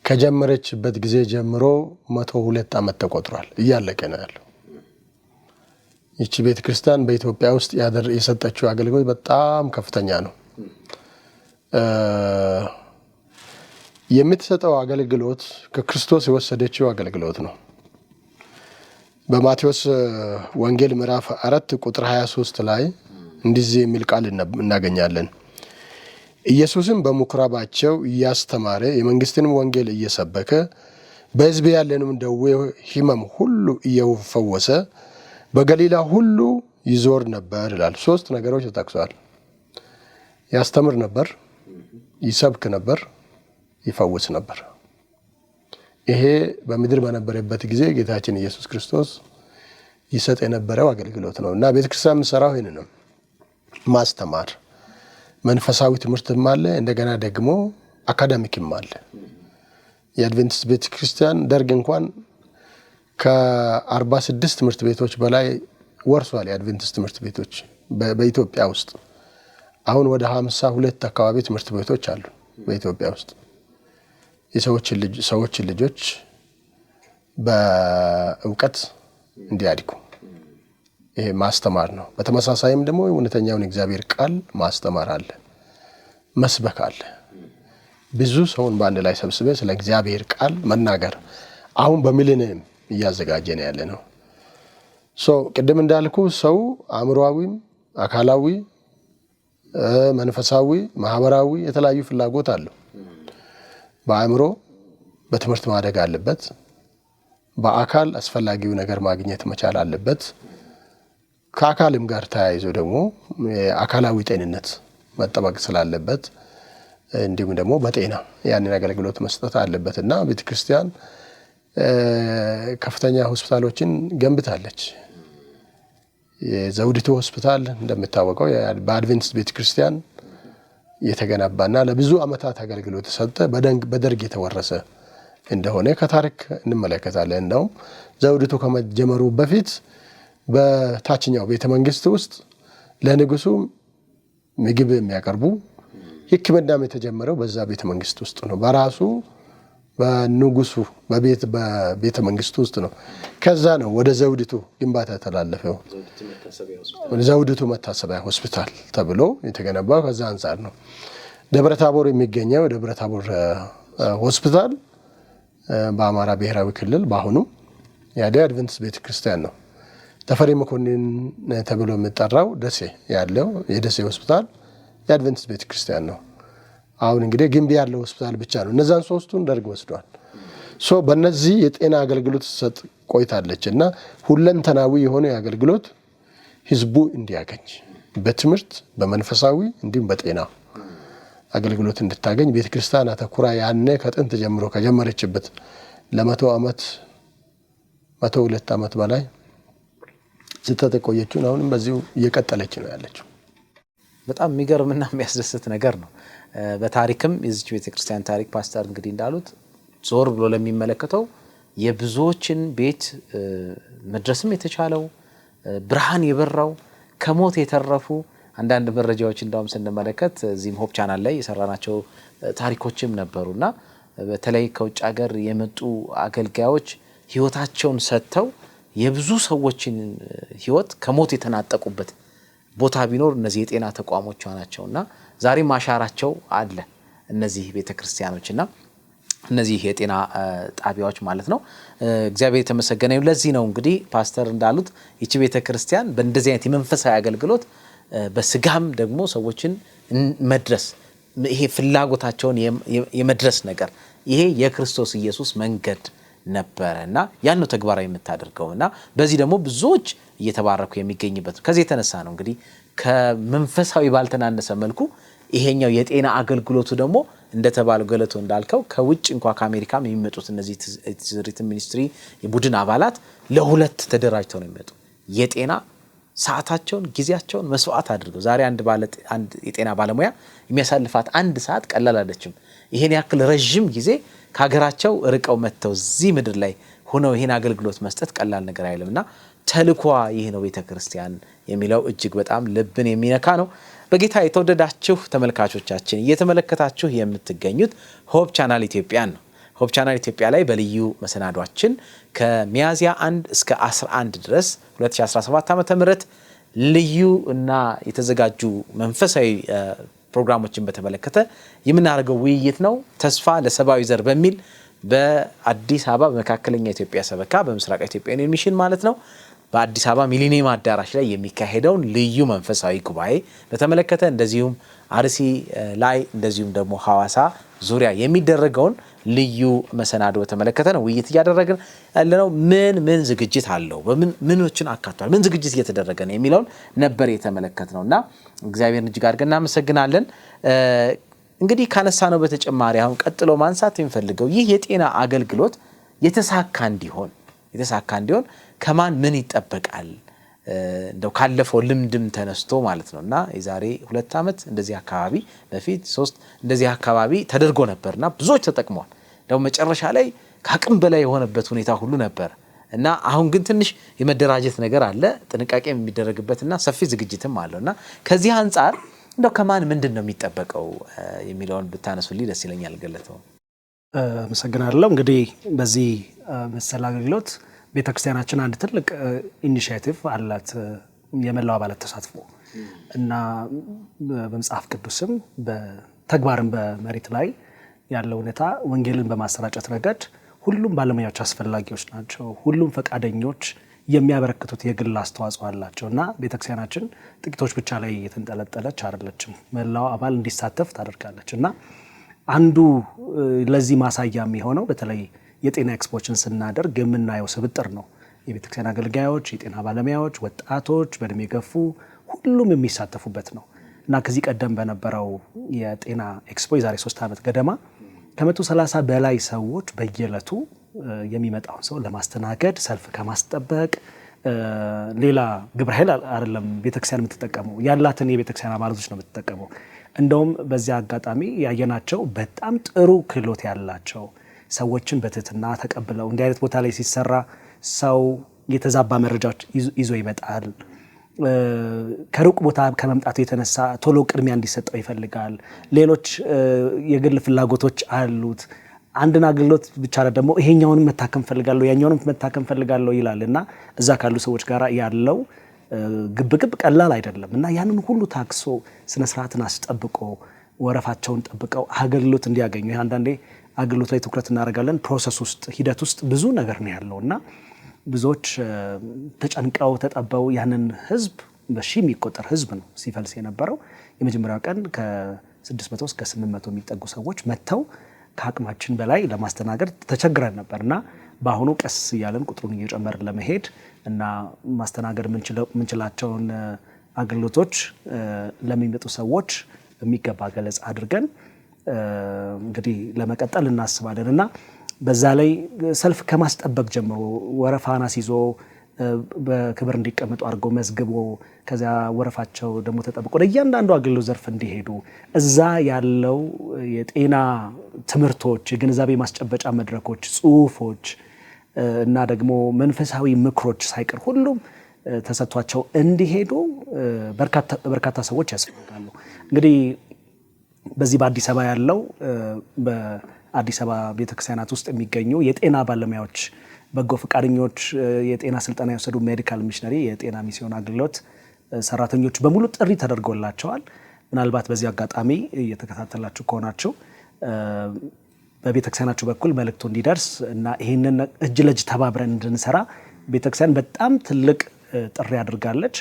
ከጀመረችበት ጊዜ ጀምሮ 102 ዓመት ተቆጥሯል። እያለቀ ነው ያለው። ይቺ ቤተክርስቲያን በኢትዮጵያ ውስጥ የሰጠችው አገልግሎት በጣም ከፍተኛ ነው። የምትሰጠው አገልግሎት ከክርስቶስ የወሰደችው አገልግሎት ነው። በማቴዎስ ወንጌል ምዕራፍ 4 ቁጥር 23 ላይ እንደዚህ የሚል ቃል እናገኛለን። ኢየሱስም በምኩራባቸው እያስተማረ የመንግስትንም ወንጌል እየሰበከ በሕዝብ ያለንም ደዌ ሕመም ሁሉ እየፈወሰ በገሊላ ሁሉ ይዞር ነበር ይላል። 3 ነገሮች ተጠቅሰዋል። ያስተምር ነበር፣ ይሰብክ ነበር፣ ይፈውስ ነበር። ይሄ በምድር በነበረበት ጊዜ ጌታችን ኢየሱስ ክርስቶስ ይሰጥ የነበረው አገልግሎት ነው እና ቤተክርስቲያን የምትሰራው ይሄን ነው። ማስተማር፣ መንፈሳዊ ትምህርትም አለ፣ እንደገና ደግሞ አካዳሚክም አለ። የአድቬንቲስት ቤተክርስቲያን ደርግ እንኳን ከ46 ትምህርት ቤቶች በላይ ወርሷል። የአድቬንቲስት ትምህርት ቤቶች በኢትዮጵያ ውስጥ አሁን ወደ 52 አካባቢ ትምህርት ቤቶች አሉ በኢትዮጵያ ውስጥ የሰዎችን ልጆች በእውቀት እንዲያድጉ ይሄ ማስተማር ነው። በተመሳሳይም ደግሞ እውነተኛውን እግዚአብሔር ቃል ማስተማር አለ፣ መስበክ አለ። ብዙ ሰውን በአንድ ላይ ሰብስበ ስለ እግዚአብሔር ቃል መናገር አሁን በሚሊኒየም እያዘጋጀን ያለ ነው። ቅድም እንዳልኩ ሰው አእምሮአዊም፣ አካላዊ፣ መንፈሳዊ፣ ማህበራዊ የተለያዩ ፍላጎት አለው። በአእምሮ በትምህርት ማደግ አለበት። በአካል አስፈላጊው ነገር ማግኘት መቻል አለበት። ከአካልም ጋር ተያይዞ ደግሞ አካላዊ ጤንነት መጠበቅ ስላለበት እንዲሁም ደግሞ በጤና ያንን አገልግሎት መስጠት አለበት እና ቤተክርስቲያን ከፍተኛ ሆስፒታሎችን ገንብታለች። የዘውዲቱ ሆስፒታል እንደምታወቀው በአድቬንቲስት ቤተክርስቲያን የተገነባና ለብዙ ዓመታት አገልግሎት ሰጠ። በደርግ የተወረሰ እንደሆነ ከታሪክ እንመለከታለን። እንደውም ዘውዲቱ ከመጀመሩ በፊት በታችኛው ቤተመንግስት ውስጥ ለንጉሱ ምግብ የሚያቀርቡ ሕክምናም የተጀመረው በዛ ቤተመንግስት ውስጥ ነው። በራሱ በንጉሱ በቤተመንግስት ውስጥ ነው። ከዛ ነው ወደ ዘውዲቱ ግንባታ ተላለፈው። ዘውዲቱ መታሰቢያ ሆስፒታል ተብሎ የተገነባው ከዛ አንፃር ነው። ደብረታቦር የሚገኘው ደብረታቦር ሆስፒታል በአማራ ብሔራዊ ክልል በአሁኑ የአድቬንቲስት ቤተክርስቲያን ነው። ተፈሪ መኮንን ተብሎ የሚጠራው ደሴ ያለው የደሴ ሆስፒታል የአድቬንቲስት ቤተክርስቲያን ነው። አሁን እንግዲህ ግንቢ ያለው ሆስፒታል ብቻ ነው። እነዛን 3ቱን ደርግ ወስዷል። በእነዚህ የጤና አገልግሎት ሰጥ ቆይታለች እና ሁለንተናዊ የሆነ አገልግሎት ህዝቡ እንዲያገኝ በትምህርት በመንፈሳዊ እንዲሁም በጤና አገልግሎት እንድታገኝ ቤተክርስቲያን አተኩራ ያነ ከጥንት ጀምሮ ከጀመረችበት ለ100 ዓመት 102 ዓመት በላይ ስትተቆየችው አሁንም በዚሁ እየቀጠለች ነው ያለችው። በጣም የሚገርምና የሚያስደስት ነገር ነው። በታሪክም የዚች ቤተክርስቲያን ታሪክ ፓስተር እንግዲህ እንዳሉት ዞር ብሎ ለሚመለከተው የብዙዎችን ቤት መድረስም የተቻለው ብርሃን የበራው ከሞት የተረፉ አንዳንድ መረጃዎች እንዳውም ስንመለከት እዚህም ሆፕ ቻናል ላይ የሰራናቸው ታሪኮችም ነበሩና በተለይ ከውጭ ሀገር የመጡ አገልጋዮች ህይወታቸውን ሰጥተው የብዙ ሰዎችን ህይወት ከሞት የተናጠቁበት ቦታ ቢኖር እነዚህ የጤና ተቋሞች ናቸውና ዛሬ ማሻራቸው አለ እነዚህ ቤተክርስቲያኖችና እነዚህ የጤና ጣቢያዎች ማለት ነው። እግዚአብሔር የተመሰገነ ይሁን። ለዚህ ነው እንግዲህ ፓስተር እንዳሉት ይቺ ቤተክርስቲያን በእንደዚህ አይነት የመንፈሳዊ አገልግሎት በስጋም ደግሞ ሰዎችን መድረስ ይሄ ፍላጎታቸውን የመድረስ ነገር ይሄ የክርስቶስ ኢየሱስ መንገድ ነበርና ያን ነው ተግባራዊ የምታደርገውና በዚህ ደግሞ ብዙዎች እየተባረኩ የሚገኝበት ከዚህ የተነሳ ነው እንግዲህ ከመንፈሳዊ ባልተናነሰ መልኩ ይሄኛው የጤና አገልግሎቱ ደግሞ እንደተባለው ገለቶ እንዳልከው ከውጭ እንኳን ከአሜሪካም የሚመጡት እነዚህ ሪትም ሚኒስትሪ የቡድን አባላት ለሁለት ተደራጅተው ነው የሚመጡ የጤና ሰዓታቸውን ጊዜያቸውን መስዋዕት አድርገው ዛሬ አንድ የጤና ባለሙያ የሚያሳልፋት አንድ ሰዓት ቀላል አይደለም። ይሄን ያክል ረጅም ጊዜ ከሀገራቸው ርቀው መጥተው እዚህ ምድር ላይ ሆነው ይሄን አገልግሎት መስጠት ቀላል ነገር አይደለምና ተልኳ ይሄ ነው ቤተክርስቲያን የሚለው እጅግ በጣም ልብን የሚነካ ነው። በጌታ የተወደዳችሁ ተመልካቾቻችን እየተመለከታችሁ የምትገኙት ሆፕ ቻናል ኢትዮጵያን ነው። ሆፕ ቻናል ኢትዮጵያ ላይ በልዩ መሰናዷችን ከሚያዝያ 1 እስከ 11 ድረስ 2017 ዓ.ም ልዩ እና የተዘጋጁ መንፈሳዊ ፕሮግራሞችን በተመለከተ የምናደርገው ውይይት ነው። ተስፋ ለሰብአዊ ዘር በሚል በአዲስ አበባ በመካከለኛ ኢትዮጵያ ሰበካ በምስራቅ ኢትዮጵያ ሚሽን ማለት ነው በአዲስ አበባ ሚሊኒየም አዳራሽ ላይ የሚካሄደውን ልዩ መንፈሳዊ ጉባኤ በተመለከተ እንደዚሁም አርሲ ላይ እንደዚሁም ደግሞ ሐዋሳ ዙሪያ የሚደረገውን ልዩ መሰናዶ በተመለከተ ነው ውይይት እያደረግን ያለነው። ምን ዝግጅት አለው ምኖችን አካቷል ምን ዝግጅት እየተደረገ ነው የሚለውን ነበር የተመለከትነውና እግዚአብሔርን እጅግ አድርገን እናመሰግናለን። እንግዲህ ካነሳ ነው በተጨማሪ አሁን ቀጥሎ ማንሳት የሚፈልገው ይህ የጤና አገልግሎት የተሳካ እንዲሆን ከማን ምን ይጠበቃል እንደው ካለፈው ልምድም ተነስቶ ማለት ነውና የዛሬ 2 ዓመት እንደዚህ አካባቢ በፊት 3 እንደዚህ አካባቢ ተደርጎ ነበርና ብዙዎች ተጠቅመዋል። እንደው መጨረሻ ላይ ከአቅም በላይ የሆነበት ሁኔታ ሁሉ ነበር እና አሁን ግን ትንሽ የመደራጀት ነገር አለ ጥንቃቄ የሚደረግበትና ሰፊ ዝግጅትም አለውና ከዚህ አንፃር እንደው ከማን ምንድነው የሚጠበቀው የሚለውን ብታነሱልኝ ደስ ይለኛል። ገለተው አመሰግናለሁ። እንግዲህ በዚህ መሰል አገልግሎት ቤተክርስቲያናችን አንድ ትልቅ ኢኒሺዬቲቭ አላት የመላው አባላት ተሳትፎ እና በመጽሐፍ ቅዱስም በተግባርም በመሬት ላይ ያለው ሁኔታ ወንጌልን በማሰራጨት ረገድ ሁሉም ባለሙያዎች አስፈላጊዎች ናቸው። ሁሉም ፈቃደኞች የሚያበረክቱት የግል አስተዋጽኦ አላቸውና ቤተክርስቲያናችን ጥቂቶች ብቻ ላይ የተንጠለጠለች አይደለችም። መላው አባል እንዲሳተፍ ታደርጋለችና አንዱ ለዚህ ማሳያ የሚሆነው በተለይ የጤና ኤክስፖችን ስናደርግ የምናየው ስብጥር ነው። የቤተክርስቲያን አገልጋዮች፣ የጤና ባለሙያዎች፣ ወጣቶች፣ በእድሜ ገፉ ሁሉም የሚሳተፉበት ነው እና ከዚህ ቀደም በነበረው የጤና ኤክስፖ የዛሬ 3 ዓመት ገደማ ከ130 በላይ ሰዎች በየዕለቱ የሚመጣውን ሰው ለማስተናገድ ሰልፍ ከማስጠበቅ ሌላ ግብረ ኃይል አይደለም ቤተክርስቲያን የምትጠቀመው ያላትን የቤተክርስቲያን አባላቶች ነው የምትጠቀመው። እንደውም በዚያ አጋጣሚ ያየናቸው በጣም ጥሩ ክህሎት ያላቸው ሰዎችን በትህትና ተቀብለው እንዲህ አይነት ቦታ ላይ ሲሰራ ሰው የተዛባ መረጃዎች ይዞ ይመጣል። ከሩቅ ቦታ ከመምጣቱ የተነሳ ቶሎ ቅድሚያ እንዲሰጠው ይፈልጋል። ሌሎች የግል ፍላጎቶች አሉት። አንድን አገልግሎት ብቻ ደግሞ ይሄኛውንም መታከም ፈልጋለሁ ያኛውንም መታከም ፈልጋለሁ ይላልና እዛ ካሉ ሰዎች ጋር ያለው ግብግብ ቀላል አይደለም እና ያንን ሁሉ ታክሶ ስነ ስርዓትን አስጠብቆ ወረፋቸውን ጠብቀው አገልግሎት እንዲያገኙ አንዳንዴ አገልግሎት ላይ ትኩረት እናደርጋለን። ፕሮሰስ ውስጥ ሂደት ውስጥ ብዙ ነገር ነው ያለውና ብዙዎች ተጨንቀው ተጠበው ያንን ህዝብ በሺህ የሚቆጠር ህዝብ ነው ሲፈልስ የነበረው። የመጀመሪያው ቀን ከ600 እስከ 800 የሚጠጉ ሰዎች መተው ከአቅማችን በላይ ለማስተናገድ ተቸግረን ነበርና በአሁኑ ቀስ እያለን ቁጥሩን እየጨመርን ለመሄድ እና ማስተናገድ ምንችላቸውን አገልግሎቶች ለሚመጡ ሰዎች የሚገባ ገለጻ አድርገን እንግዲህ ለመቀጠል እናስባለን እና በዛ ላይ ሰልፍ ከማስጠበቅ ጀምሮ ወረፋና ሲዞ በክብር እንዲቀመጡ አድርጎ መዝግቦ ከዛ ወረፋቸው ደግሞ ተጠብቆ ለእያንዳንዱ አገልግሎት ዘርፍ እንዲሄዱ እዛ ያለው የጤና ትምህርቶች፣ የግንዛቤ ማስጨበጫ መድረኮች፣ ጽሁፎች እና ደግሞ መንፈሳዊ ምክሮች ሳይቀር ሁሉም ተሰጥቷቸው እንዲሄዱ በርካታ ሰዎች ያስፈልጋሉ። እንግዲህ በዚህ በአዲስ አበባ ያለው በአዲስ አበባ ቤተክርስቲያናት ውስጥ የሚገኙ የጤና ባለሙያዎች፣ በጎ ፈቃደኞች፣ የጤና ስልጠና የወሰዱ ሜዲካል ሚሽነሪ የጤና ሚስዮን አገልግሎት ሰራተኞች በሙሉ ጥሪ ተደርጎላቸዋል። ምናልባት በዚህ አጋጣሚ እየተከታተላችሁ ከሆናችሁ በቤተክርስቲያናችሁ በኩል መልእክቱ እንዲደርስ እና ይህንን እጅ ለእጅ ተባብረን እንድንሰራ ቤተክርስቲያን በጣም ትልቅ ጥሪ አድርጋለች።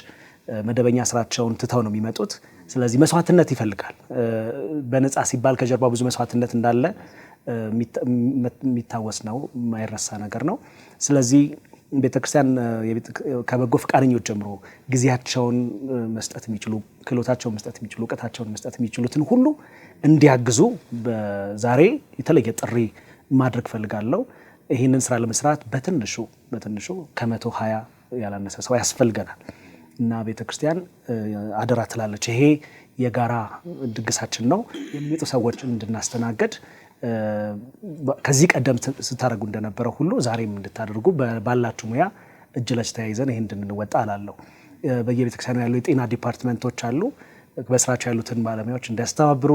መደበኛ ስራቸውን ትተው ነው የሚመጡት። ስለዚህ መስዋዕትነት ይፈልጋል። በነፃ ሲባል ከጀርባ ብዙ መስዋዕትነት እንዳለ የሚታወስ ነው፣ የማይረሳ ነገር ነው። ስለዚህ ቤተክርስቲያን ከበጎ ፈቃደኞች ጀምሮ ጊዜያቸውን መስጠት የሚችሉ፣ ክህሎታቸውን መስጠት የሚችሉ፣ እውቀታቸውን መስጠት የሚችሉትን ሁሉ እንዲያግዙ በዛሬ የተለየ ጥሪ ማድረግ ፈልጋለሁ። ይህንን ስራ ለመስራት በትንሹ ከ120 ያላነሰ ሰው ያስፈልገናል እና ቤተክርስቲያን አደራ ትላለች። ይሄ የጋራ ድግሳችን ነው። የሚመጡ ሰዎችን እንድናስተናገድ ከዚህ ቀደም ስታደርጉ እንደነበረው ሁሉ ዛሬም እንድታደርጉ ባላችሁ ሙያ እጅ ለእጅ ተያይዘን ይሄን እንድንወጣ አላለሁ። በየቤተክርስቲያኑ ያሉ የጤና ዲፓርትመንቶች አሉ። በስራቸው ያሉትን ባለሙያዎች እንዲያስተባብሩ፣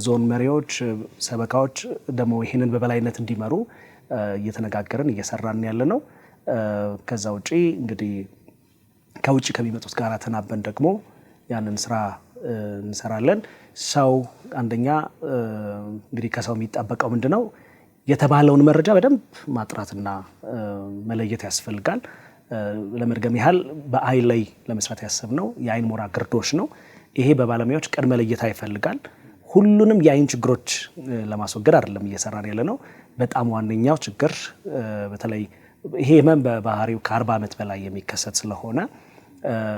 ዞን መሪዎች፣ ሰበካዎች ደግሞ ይህንን በበላይነት እንዲመሩ እየተነጋገርን እየሰራን ያለ ነው። ከዛ ውጪ እንግዲህ ከውጭ ከሚመጡት ጋር ተናበን ደግሞ ያንን ስራ እንሰራለን። ሰው አንደኛ እንግዲህ ከሰው የሚጠበቀው ምንድነው? የተባለውን መረጃ በደንብ ማጥራትና መለየት ያስፈልጋል። ለመድገም ያህል በአይን ላይ ለመስራት ያሰብነው የአይን ሞራ ግርዶሽ ነው። ይሄ በባለሙያዎች ቅድመ ለይታ ይፈልጋል። ሁሉንም የአይን ችግሮች ለማስወገድ አይደለም እየሰራን ያለ ነው። በጣም ዋነኛው ችግር በተለይ ይሄ ህመም በባህሪው ከ40 ዓመት በላይ የሚከሰት ስለሆነ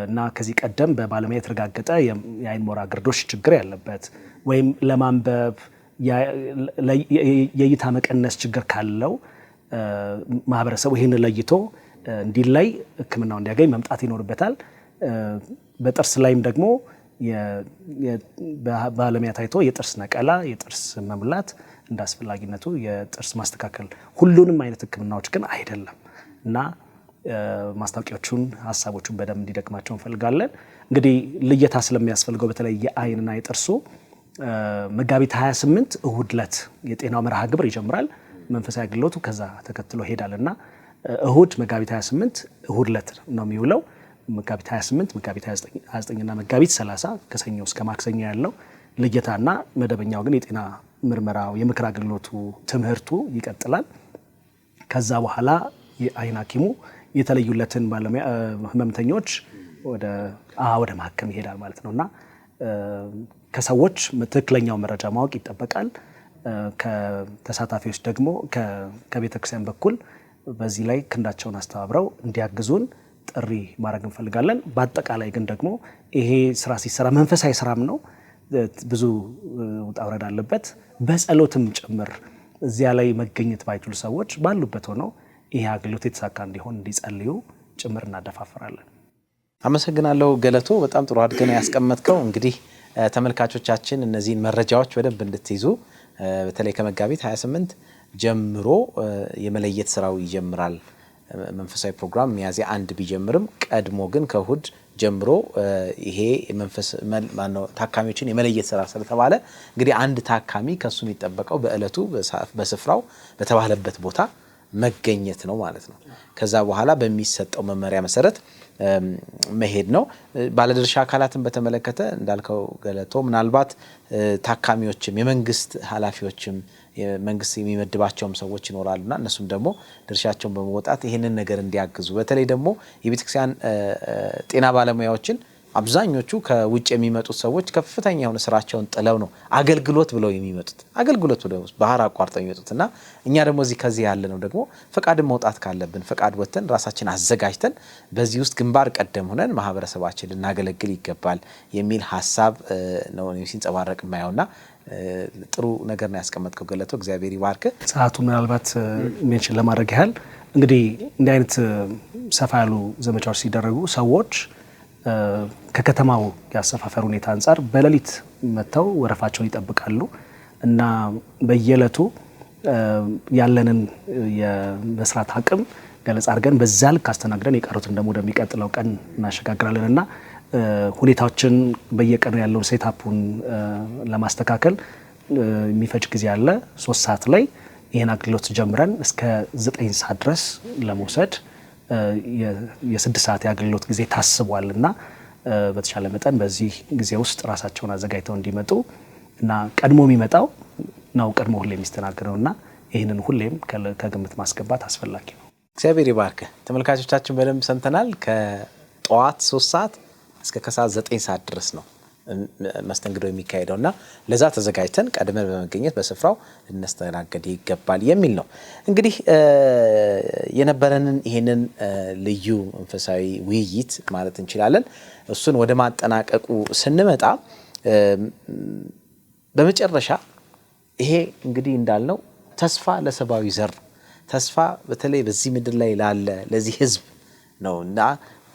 እና ከዚህ ቀደም በባለሙያ የተረጋገጠ የአይን ሞራ ግርዶሽ ችግር ያለበት ወይም ለማንበብ የእይታ መቀነስ ችግር ካለው ማህበረሰቡ ይህንን ለይቶ እንዲለይ ሕክምናው እንዲያገኝ መምጣት ይኖርበታል። በጥርስ ላይም ደግሞ ባለሙያ ታይቶ የጥርስ ነቀላ፣ የጥርስ መሙላት እንደ አስፈላጊነቱ የጥርስ ማስተካከል፣ ሁሉንም አይነት ሕክምናዎች ግን አይደለም እና ማስታወቂያዎቹን ሀሳቦቹን በደንብ እንዲደግማቸው እንፈልጋለን። እንግዲህ ልየታ ስለሚያስፈልገው በተለይ የአይንና የጥርሱ መጋቢት 28 እሁድ ዕለት የጤናው መርሃ ግብር ይጀምራል። መንፈሳዊ አገልግሎቱ ከዛ ተከትሎ ይሄዳልና እሁድ መጋቢት 28 እሁድ ዕለት ነው የሚውለው። መጋቢት 28፣ መጋቢት 29 እና መጋቢት 30 ከሰኞ እስከ ማክሰኞ ያለው ልየታና መደበኛው ግን የጤና ምርመራው የምክር አገልግሎቱ ትምህርቱ ይቀጥላል። ከዛ በኋላ የአይን ሐኪሙ የተለዩለትን ባለሙያ ህመምተኞች ወደ ማከም ይሄዳል ማለት ነውና ከሰዎች ትክክለኛው መረጃ ማወቅ ይጠበቃል። ከተሳታፊዎች ደግሞ ከቤተክርስቲያን በኩል በዚህ ላይ ክንዳቸውን አስተባብረው እንዲያግዙን ጥሪ ማድረግ እንፈልጋለን። በአጠቃላይ ግን ደግሞ ይሄ ስራ ሲሰራ መንፈሳዊ ስራም ነው። ብዙ ውጣ ውረድ አለበት። በጸሎትም ጭምር እዚያ ላይ መገኘት ባይችሉ ሰዎች ባሉበት ሆነው ይሄ አገልግሎት የተሳካ እንዲሆን እንዲጸልዩ ጭምር እናደፋፍራለን። አመሰግናለሁ ገለቶ፣ በጣም ጥሩ አድርገን ያስቀመጥከው። እንግዲህ ተመልካቾቻችን እነዚህን መረጃዎች በደንብ እንድትይዙ በተለይ ከመጋቢት 28 ጀምሮ የመለየት ስራው ይጀምራል። መንፈሳዊ ፕሮግራም ሚያዝያ 1 ቢጀምርም ቀድሞ ግን ከእሁድ ጀምሮ ይሄ መንፈስ ማነው ታካሚዎችን የመለየት ስራ ስለተባለ እንግዲህ አንድ ታካሚ ከሱ የሚጠበቀው በእለቱ በስፍራው በተባለበት ቦታ መገኘት ነው ማለት ነው። ከዛ በኋላ በሚሰጠው መመሪያ መሰረት መሄድ ነው። ባለድርሻ አካላትን በተመለከተ እንዳልከው ገለቶ ምናልባት ታካሚዎችም የመንግስት ኃላፊዎችም የመንግስት የሚመድባቸውም ሰዎች ይኖራሉና እነሱም ደግሞ ድርሻቸውን በመወጣት ይሄንን ነገር እንዲያግዙ በተለይ ደግሞ የቤተክርስቲያን ጤና ባለሙያዎችን አብዛኞቹ ከውጭ የሚመጡት ሰዎች ከፍተኛ የሆነ ስራቸውን ጥለው ነው አገልግሎት ብለው የሚመጡት አገልግሎት ብለው ባህር አቋርጠው የሚመጡትና እኛ ደግሞ ከዚህ ያለ ነው ደግሞ ፈቃድን መውጣት ካለብን ፈቃድ ወተን ራሳችን አዘጋጅተን በዚህ ውስጥ ግንባር ቀደም ሆነን ማህበረሰባችን ልናገለግል ይገባል የሚል ሐሳብ ነው ሲንጸባረቅ ማየውና ጥሩ ነገር ነው ያስቀመጥከው ገለቶ፣ እግዚአብሔር ይባርክ። ሰዓቱ ምናልባት ሜንሽን ለማድረግ ያህል እንግዲህ እንዲህ አይነት ሰፋ ያሉ ዘመቻዎች ሲደረጉ ሰዎች ከከተማው ያሰፋፈር ሁኔታ አንፃር በሌሊት መተው ወረፋቸውን ይጠብቃሉ እና በየዕለቱ ያለንን የመስራት አቅም ገለጻ አድርገን በዛ ልክ አስተናግደን የቀሩትን ደግሞ ወደሚቀጥለው ቀን እናሸጋግራለንና ሁኔታዎችን በየቀኑ ያለውን ሴታፑን ለማስተካከል የሚፈጅ ጊዜ አለ። 3 ሰዓት ላይ ይሄን አገልግሎት ጀምረን እስከ 9 ሰዓት ድረስ ለመውሰድ የ6 ሰዓት የአገልግሎት ጊዜ ታስቧልና በተቻለ መጠን በዚህ ጊዜ ውስጥ ራሳቸውን አዘጋጅተው እንዲመጡ እና ቀድሞ የሚመጣው ነው ቀድሞ ሁሌ የሚስተናገደውና ይህንን ሁሌም ከግምት ማስገባት አስፈላጊ ነው። እግዚአብሔር ይባርክ። ተመልካቾቻችን በደንብ ሰምተናል። ከጠዋት 3 ሰዓት እስከ ከሰዓት 9 ሰዓት ድረስ ነው መስተንግዶ የሚካሄደውና ለዛ ተዘጋጅተን ቀድመን በመገኘት በስፍራው ልንስተናገድ ይገባል የሚል ነው። እንግዲህ የነበረንን ይሄንን ልዩ መንፈሳዊ ውይይት ማለት እንችላለን እሱን ወደ ማጠናቀቁ ስንመጣ በመጨረሻ ይሄ እንግዲህ እንዳልነው ተስፋ ለሰብአዊ ዘር ተስፋ በተለይ በዚህ ምድር ላይ ላለ ለዚህ ህዝብ ነውና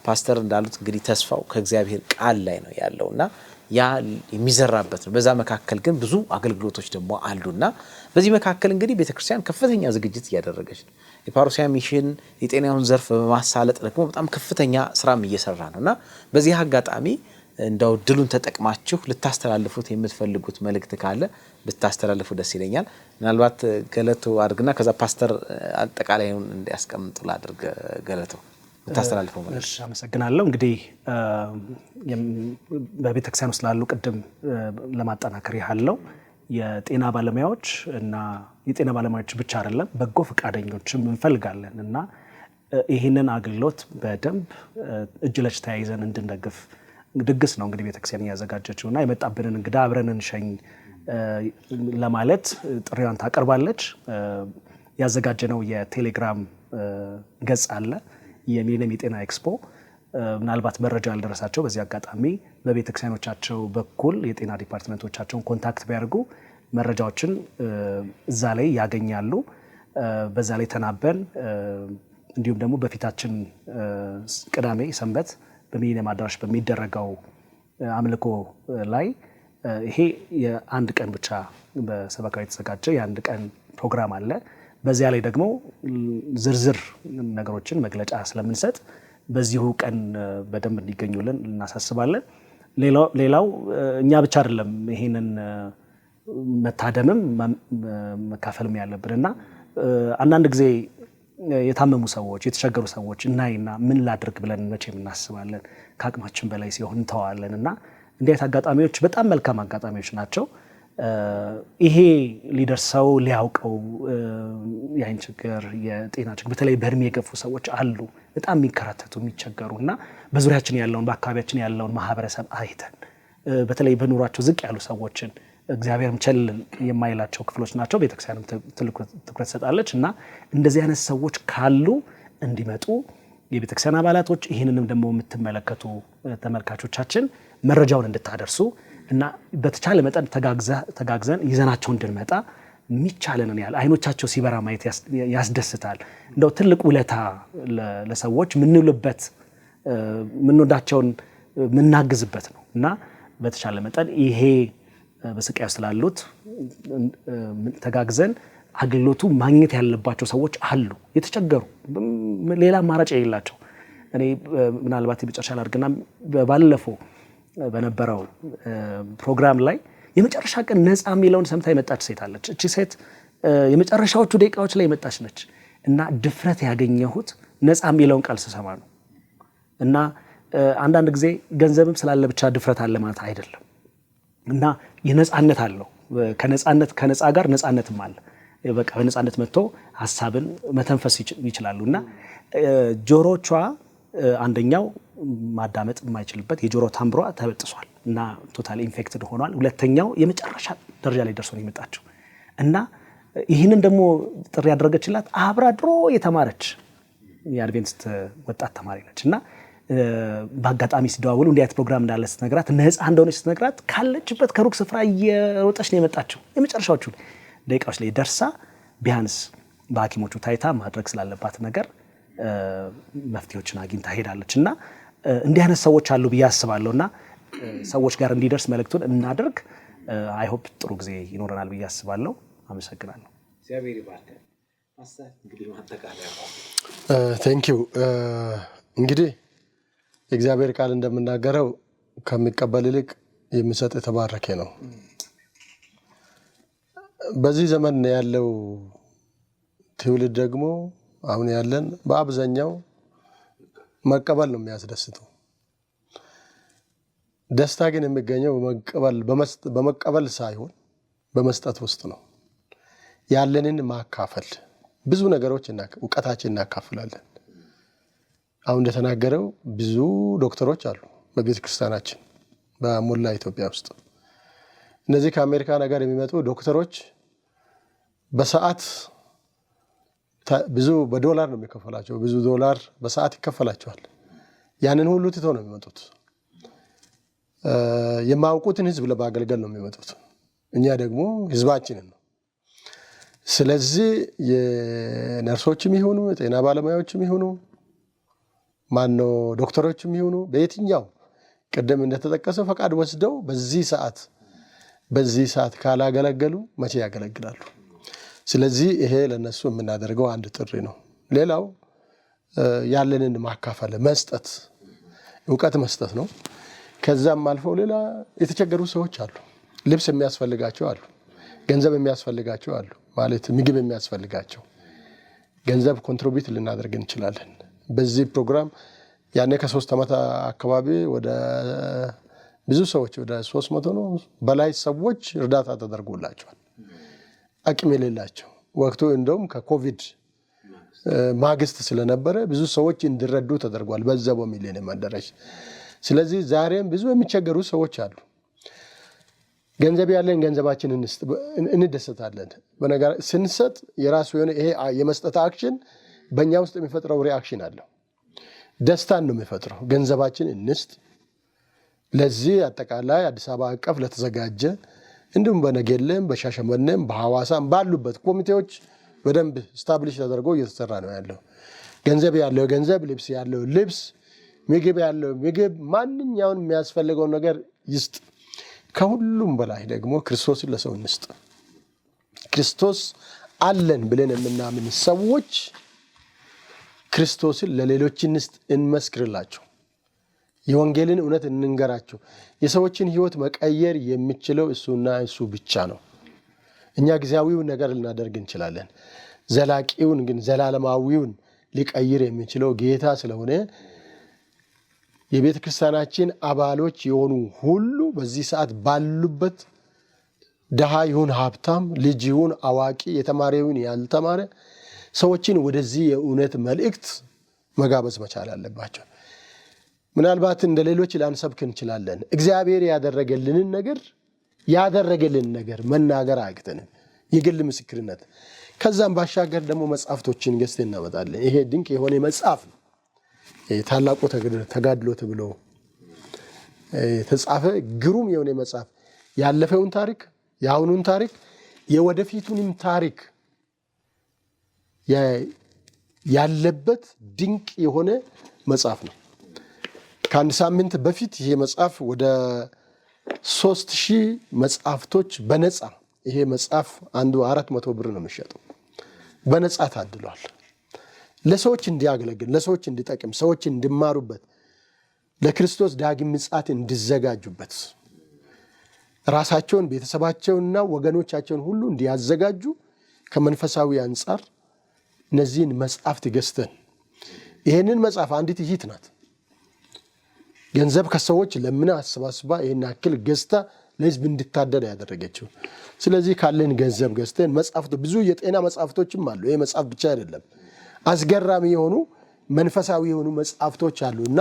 ፓስተር እንዳሉት እንግዲህ ተስፋው ከእግዚአብሔር ቃል ላይ ነው ያለውና ያ የሚዘራበት ነው። በዛ መካከል ግን ብዙ አገልግሎቶች ደግሞ አሉና በዚህ መካከል እንግዲህ ቤተክርስቲያን ከፍተኛ ዝግጅት እያደረገች ነው። የፓሮሲያ ሚሽን የጤናውን ዘርፍ በማሳለጥ ደግሞ በጣም ከፍተኛ ስራም እየሰራ ነውና በዚህ አጋጣሚ እንደው ድሉን ተጠቅማችሁ ልታስተላልፉት የምትፈልጉት መልእክት ካለ ብታስተላልፉ ደስ ይለኛል። ምናልባት ገለቱ አድርግና ከዛ ፓስተር አጠቃላይውን እንዲያስቀምጡ ላድርግ። ገለቱ ብታስተላልፈው ማለት እሺ። አመሰግናለሁ። እንግዲህ በቤተክርስቲያን ውስጥ ላሉ ቅድም ለማጠናከር ያለው የጤና ባለሙያዎች እና የጤና ባለሙያዎች ብቻ አይደለም በጎ ፈቃደኞችም እንፈልጋለን እና ይህንን አገልግሎት በደንብ እጅ ለእጅ ተያይዘን እንድንደግፍ ድግስ ነው እንግዲህ ቤተክርስቲያን ያዘጋጀችውና የመጣብንን እንግዳ አብረን እንሸኝ ለማለት ጥሪዋን ታቀርባለች። ያዘጋጀነው የቴሌግራም ገጽ አለ የሚሊኒየም የጤና ኤክስፖ። ምናልባት መረጃ ያልደረሳቸው በዚህ አጋጣሚ በቤተክርስቲያኖቻቸው በኩል የጤና ዲፓርትመንቶቻቸውን ኮንታክት ቢያደርጉ መረጃዎችን እዛ ላይ ያገኛሉ። በዛ ላይ ተናበን እንዲሁም ደግሞ በፊታችን ቅዳሜ ሰንበት በሚሊኒየም አዳራሽ በሚደረገው አምልኮ ላይ ይሄ የአንድ ቀን ብቻ በሰበካው የተዘጋጀ የአንድ ቀን ፕሮግራም አለ። በዚያ ላይ ደግሞ ዝርዝር ነገሮችን መግለጫ ስለምንሰጥ በዚሁ ቀን በደንብ እንዲገኙልን እናሳስባለን። ሌላው እኛ ብቻ አይደለም ይሄንን መታደምም መካፈልም ያለብንና አንዳንድ ጊዜ የታመሙ ሰዎች የተቸገሩ ሰዎች እናይና ምን ላድርግ ብለን መቼም እናስባለን። ከአቅማችን በላይ ሲሆን እንተዋለንና እንዲህ አይነት አጋጣሚዎች በጣም መልካም አጋጣሚዎች ናቸው። ይሄ ሊደርሰው ሊያውቀው የአይን ችግር የጤና ችግር በተለይ በእድሜ የገፉ ሰዎች አሉ በጣም የሚከራተቱ የሚቸገሩና በዙሪያችን ያለውን በአካባቢያችን ያለውን ማህበረሰብ አይተን በተለይ በኑሯቸው ዝቅ ያሉ ሰዎችን እግዚአብሔርም ቸል የማይላቸው ክፍሎች ናቸው። ቤተክርስቲያንም ትኩረት ትሰጣለች እና እንደዚህ አይነት ሰዎች ካሉ እንዲመጡ የቤተክርስቲያን አባላቶች ይህንንም ደግሞ የምትመለከቱ ተመልካቾቻችን መረጃውን እንድታደርሱ እና በተቻለ መጠን ተጋግዘን ይዘናቸው እንድንመጣ የሚቻለንን ያህል አይኖቻቸው ሲበራ ማየት ያስደስታል። እንደው ትልቅ ውለታ ለሰዎች ምንውልበት ምንወዳቸውን ምናግዝበት ነው እና በተቻለ መጠን ይሄ በስቃይ ውስጥ ላሉት ተጋግዘን አገልግሎቱ ማግኘት ያለባቸው ሰዎች አሉ የተቸገሩ ሌላ አማራጭ የሌላቸው። እኔ ምናልባት የመጨረሻ ላድርግና ባለፈው በነበረው ፕሮግራም ላይ የመጨረሻ ቀን ነፃ የሚለውን ሰምታ የመጣች ሴት አለች። እቺ ሴት የመጨረሻዎቹ ደቂቃዎች ላይ የመጣች ነች እና ድፍረት ያገኘሁት ነፃ የሚለውን ቃል ስሰማ ነው። እና አንዳንድ ጊዜ ገንዘብም ስላለ ብቻ ድፍረት አለ ማለት አይደለም እና የነፃነት አለው ከነፃ ጋር ነፃነትም አለ። በቃ በነፃነት መጥቶ ሀሳብን መተንፈስ ይችላሉ እና ጆሮቿ አንደኛው ማዳመጥ የማይችልበት የጆሮ ታምብሯ ተበጥሷል እና ቶታሊ ኢንፌክትድ ሆኗል። ሁለተኛው የመጨረሻ ደረጃ ላይ ደርሶ ነው የመጣችው እና ይህንን ደግሞ ጥሪ ያደረገችላት አብራ ድሮ የተማረች የአድቬንቲስት ወጣት ተማሪ ነች እና በአጋጣሚ ሲደዋውሉ እንዲህ አይነት ፕሮግራም እንዳለ ስትነግራት ነፃ እንደሆነች ስትነግራት ካለችበት ከሩቅ ስፍራ እየሮጠች ነው የመጣችው። የመጨረሻዎቹ ደቂቃዎች ላይ ደርሳ ቢያንስ በሐኪሞቹ ታይታ ማድረግ ስላለባት ነገር መፍትሄዎችን አግኝታ ሄዳለች እና እንዲህ አይነት ሰዎች አሉ ብዬ አስባለሁ እና ሰዎች ጋር እንዲደርስ መልእክቱን እናድርግ። አይ ሆፕ ጥሩ ጊዜ ይኖረናል ብዬ አስባለሁ። አመሰግናለሁ። እግዚአብሔር ይባርክ። ቴንክ ዩ እንግዲህ የእግዚአብሔር ቃል እንደምናገረው ከሚቀበል ይልቅ የሚሰጥ የተባረከ ነው። በዚህ ዘመን ያለው ትውልድ ደግሞ አሁን ያለን በአብዛኛው መቀበል ነው የሚያስደስተው። ደስታ ግን የሚገኘው በመቀበል ሳይሆን በመስጠት ውስጥ ነው። ያለንን ማካፈል ብዙ ነገሮች እውቀታችን እናካፍላለን። አሁን እንደተናገረው ብዙ ዶክተሮች አሉ በቤተ ክርስቲያናችን በሞላ ኢትዮጵያ ውስጥ። እነዚህ ከአሜሪካ ነገር የሚመጡ ዶክተሮች በሰዓት ብዙ በዶላር ነው የሚከፈላቸው። ብዙ ዶላር በሰዓት ይከፈላቸዋል። ያንን ሁሉ ትተው ነው የሚመጡት። የማያውቁትን ህዝብ ለማገልገል ነው የሚመጡት። እኛ ደግሞ ህዝባችንን ነው። ስለዚህ የነርሶችም ይሁኑ የጤና ባለሙያዎችም ይሁኑ ዶክተሮችም ይሁኑ በየትኛው ቀደም እንደተጠቀሰው ፈቃድ ወስደው በዚህ ሰዓት ካላገለገሉ መቼ ያገለግላሉ? ስለዚህ ይሄ ለነሱ የምናደርገው አንድ ጥሪ ነው። ሌላው ያለንን ማካፈል መስጠት፣ እውቀት መስጠት ነው። ከዛም አልፈው ሌላ የተቸገሩ ሰዎች አሉ። ልብስ የሚያስፈልጋቸው አሉ። ገንዘብ የሚያስፈልጋቸው አሉ። ማለት ምግብ የሚያስፈልጋቸው ገንዘብ ኮንትሪቢዩት ልናደርግ እንችላለን። በዚህ ፕሮግራም ያኔ ከ3 ዓመት አካባቢ ወደ ብዙ ሰዎች ወደ 300 ነው በላይ ሰዎች እርዳታ ተደርጎላቸዋል። አቅም የሌላቸው ወቅቱ እንደውም ከኮቪድ ማግስት ስለነበረ ብዙ ሰዎች እንዲረዱ ተደርጓል በዛ በሚሊዮን አዳራሽ። ስለዚህ ዛሬም ብዙ የሚቸገሩ ሰዎች አሉ። ገንዘብ ያለን ገንዘባችንን እንደሰታለን። በነገር ስንሰጥ የራሱ የሆነ ይሄ የመስጠት አክሽን በእኛ ውስጥ የሚፈጥረው ሪአክሽን አለው። ደስታን ነው የሚፈጥረው። ገንዘባችን እንስጥ። ለዚህ አጠቃላይ አዲስ አበባ አቀፍ ለተዘጋጀ እንዲሁም በነገሌም በሻሸመኔም በሐዋሳም ባሉበት ኮሚቴዎች በደንብ ስታብሊሽ ተደርጎ እየተሰራ ነው ያለው። ገንዘብ ያለው ገንዘብ፣ ልብስ ያለው ልብስ፣ ምግብ ያለው ምግብ፣ ማንኛውን የሚያስፈልገውን ነገር ይስጥ። ከሁሉም በላይ ደግሞ ክርስቶስን ለሰው እንስጥ። ክርስቶስ አለን ብለን የምናምን ሰዎች ክርስቶስን ለሌሎች እንስጥ፣ እንመስክርላቸው። የወንጌልን እውነት እንንገራቸው። የሰዎችን ህይወት መቀየር የሚችለው እሱና እሱ ብቻ ነው። እኛ ጊዜያዊውን ነገር ልናደርግ እንችላለን። ዘላቂውን ግን ዘላለማዊውን ሊቀይር የሚችለው ጌታ ስለሆነ የቤተ ክርስቲያናችን አባሎች የሆኑ ሁሉ በዚህ ሰዓት ባሉበት ደሃ ይሁን ሀብታም፣ ልጅ ይሁን አዋቂ፣ የተማረ ይሁን ያልተማረ ሰዎችን ወደዚህ የእውነት መልእክት መጋበዝ መቻል አለባቸው። ምናልባት እንደ ሌሎች ላንሰብክ እንችላለን። እግዚአብሔር ያደረገልን ነገር መናገር አያቅተንም። የግል ምስክርነት። ከዛም ባሻገር ደግሞ መጽሐፍቶችን ገዝተን እናመጣለን። ይሄ ድንቅ የሆነ መጽሐፍ ነው። ታላቁ ተጋድሎ ተብሎ የተጻፈ ግሩም የሆነ መጽሐፍ ያለፈውን ታሪክ፣ የአሁኑን ታሪክ፣ የወደፊቱንም ታሪክ ያለበት ድንቅ የሆነ መጽሐፍ ነው። ከአንድ ሳምንት በፊት ይሄ መጽሐፍ ወደ 3000 መጽሐፍቶች በነፃ ይሄ መጽሐፍ አንዱ 400 ብር ነው የሚሸጠው። በነፃ ታድሏል። ለሰዎች እንዲያገለግል፣ ለሰዎች እንዲጠቅም፣ ሰዎች እንዲማሩበት፣ ለክርስቶስ ዳግም ምጽአት እንዲዘጋጁበት፣ ራሳቸውን ቤተሰባቸውንና ወገኖቻቸውን ሁሉ እንዲያዘጋጁ ከመንፈሳዊ አንጻር እነዚህን መጽሐፍት ገዝተን ይህንን መጽሐፍ አንዲት እህት ናት ገንዘብ ከሰዎች ለምን አሰባስባ ይሄን ያክል ገዝታ ለህዝብ እንድታደል ያደረገችው። ስለዚህ ካለን ገንዘብ ገዝተን መጽሐፍት ብዙ የጤና መጽሐፍቶችም አሉ። ይሄ መጽሐፍ ብቻ አይደለም። አስገራሚ የሆኑ መንፈሳዊ የሆኑ መጽሐፍቶች አሉና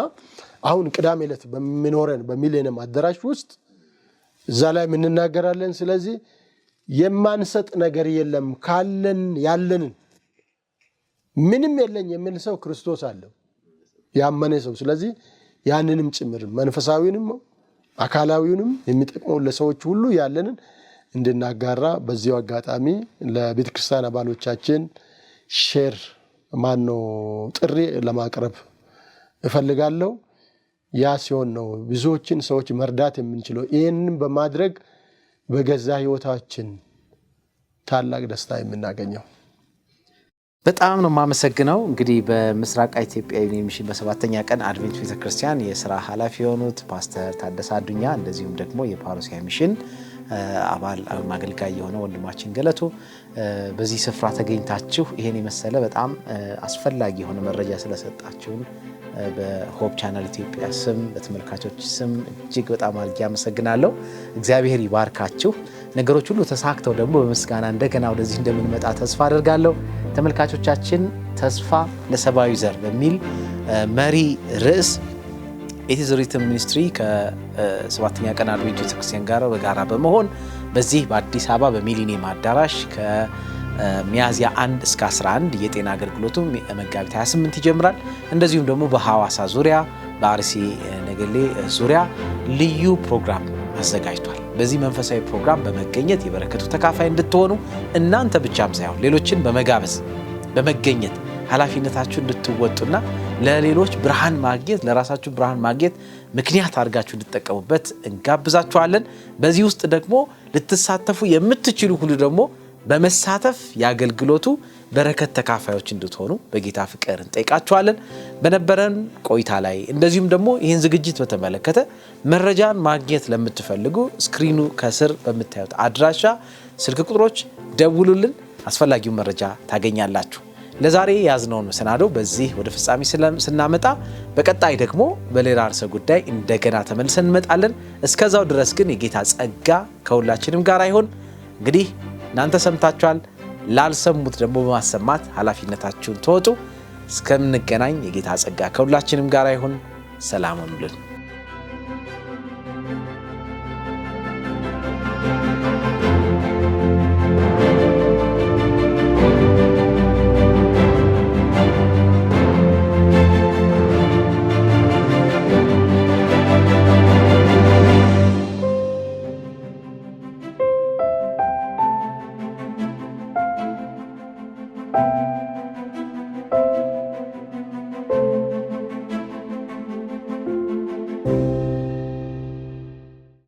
አሁን ቅዳሜ ዕለት በሚኖረን በሚሊኒየም አዳራሽ ውስጥ እዛ ላይ እንናገራለን። ስለዚህ የማንሰጥ ነገር የለም። ካለን ያለንን ምንም የለኝ የሚል ሰው ክርስቶስ አለው ያመነ ሰው። ስለዚህ ያንንም ጭምር መንፈሳዊንም አካላዊንም የሚጠቅመው ለሰዎች ሁሉ ያለንን እንድናጋራ በዚሁ አጋጣሚ ለቤተ ክርስቲያን አባሎቻችን ሼር ጥሪ ለማቅረብ እፈልጋለሁ። ያ ሲሆን ነው ብዙዎችን ሰዎች መርዳት የምንችለው። ይህንን በማድረግ በገዛ ህይወታችን ታላቅ ደስታ የምናገኘው። በጣም ነው የማመሰግነው። እንግዲህ በምስራቅ ኢትዮጵያ ሚሽን በ7ኛ ቀን አድቬንት ቤተክርስቲያን የሥራ ኃላፊ የሆኑት ፓስተር ታደሰ አዱኛ እንደዚሁም ደግሞ የፓሮሲያ ሚሽን አባል አገልጋይ የሆነው ወንድማችን ገለቱ በዚህ ስፍራ ተገኝታችሁ ይሄን የመሰለ በጣም አስፈላጊ የሆነ መረጃ ስለሰጣችሁን በሆፕ ቻናል ኢትዮጵያ ስም በተመልካቾች ስም እጅግ በጣም አድርጌ አመሰግናለሁ። እግዚአብሔር ይባርካችሁ። ነገሮች ሁሉ ተሳክተው ደግሞ በምስጋና እንደገና ወደዚህ እንደምንመጣ ተስፋ አደርጋለሁ። ተመልካቾቻችን ተስፋ ለሰብአዊ ዘር በሚል መሪ ርዕስ ኢት ኢዝ ሪትን ሚኒስትሪ ከ7ኛ ቀን አድቬንት ቤተክርስቲያን ጋር በጋራ በመሆን በዚህ በአዲስ አበባ በሚሊኒየም አዳራሽ ከሚያዝያ 1 እስከ 11 የጤና አገልግሎቱ መጋቢት 28 ይጀምራል። እንደዚሁም ደግሞ በሐዋሳ ዙሪያ በአርሲ ነገሌ ዙሪያ ልዩ ፕሮግራም አዘጋጅቷል። በዚህ መንፈሳዊ ፕሮግራም በመገኘት የበረከቱ ተካፋይ እንድትሆኑ እናንተ ብቻም ሳይሆን ሌሎችን በመጋበዝ በመገኘት ኃላፊነታችሁ እንድትወጡና ለሌሎች ብርሃን ማግኘት ለራሳችሁ ብርሃን ማግኘት ምክንያት አድርጋችሁ እንድትጠቀሙበት እንጋብዛችኋለን። በዚህ ውስጥ ደግሞ ልትሳተፉ የምትችሉ ሁሉ ደግሞ በመሳተፍ የአገልግሎቱ በረከት ተካፋዮች እንድትሆኑ በጌታ ፍቅር እንጠይቃችኋለን። በነበረን ቆይታ ላይ እንደዚሁም ደግሞ ይህን ዝግጅት በተመለከተ መረጃን ማግኘት ለምትፈልጉ ስክሪኑ ከስር በምታዩት አድራሻ ስልክ ቁጥሮች ደውሉልን፣ አስፈላጊውን መረጃ ታገኛላችሁ። ለዛሬ ያዝነውን መሰናዶ በዚህ ወደ ፍጻሜ ስናመጣ በቀጣይ ደግሞ በሌላ ርዕሰ ጉዳይ እንደገና ተመልሰን እንመጣለን። እስከዛው ድረስ ግን የጌታ ጸጋ ከሁላችንም ጋር ይሁን። እንግዲህ እናንተ ሰምታችኋል፣ ላልሰሙት ደግሞ በማሰማት ኃላፊነታችሁን ተወጡ። እስከምንገናኝ የጌታ ጸጋ ከሁላችንም ጋር ይሁን። ሰላም ሁኑልን።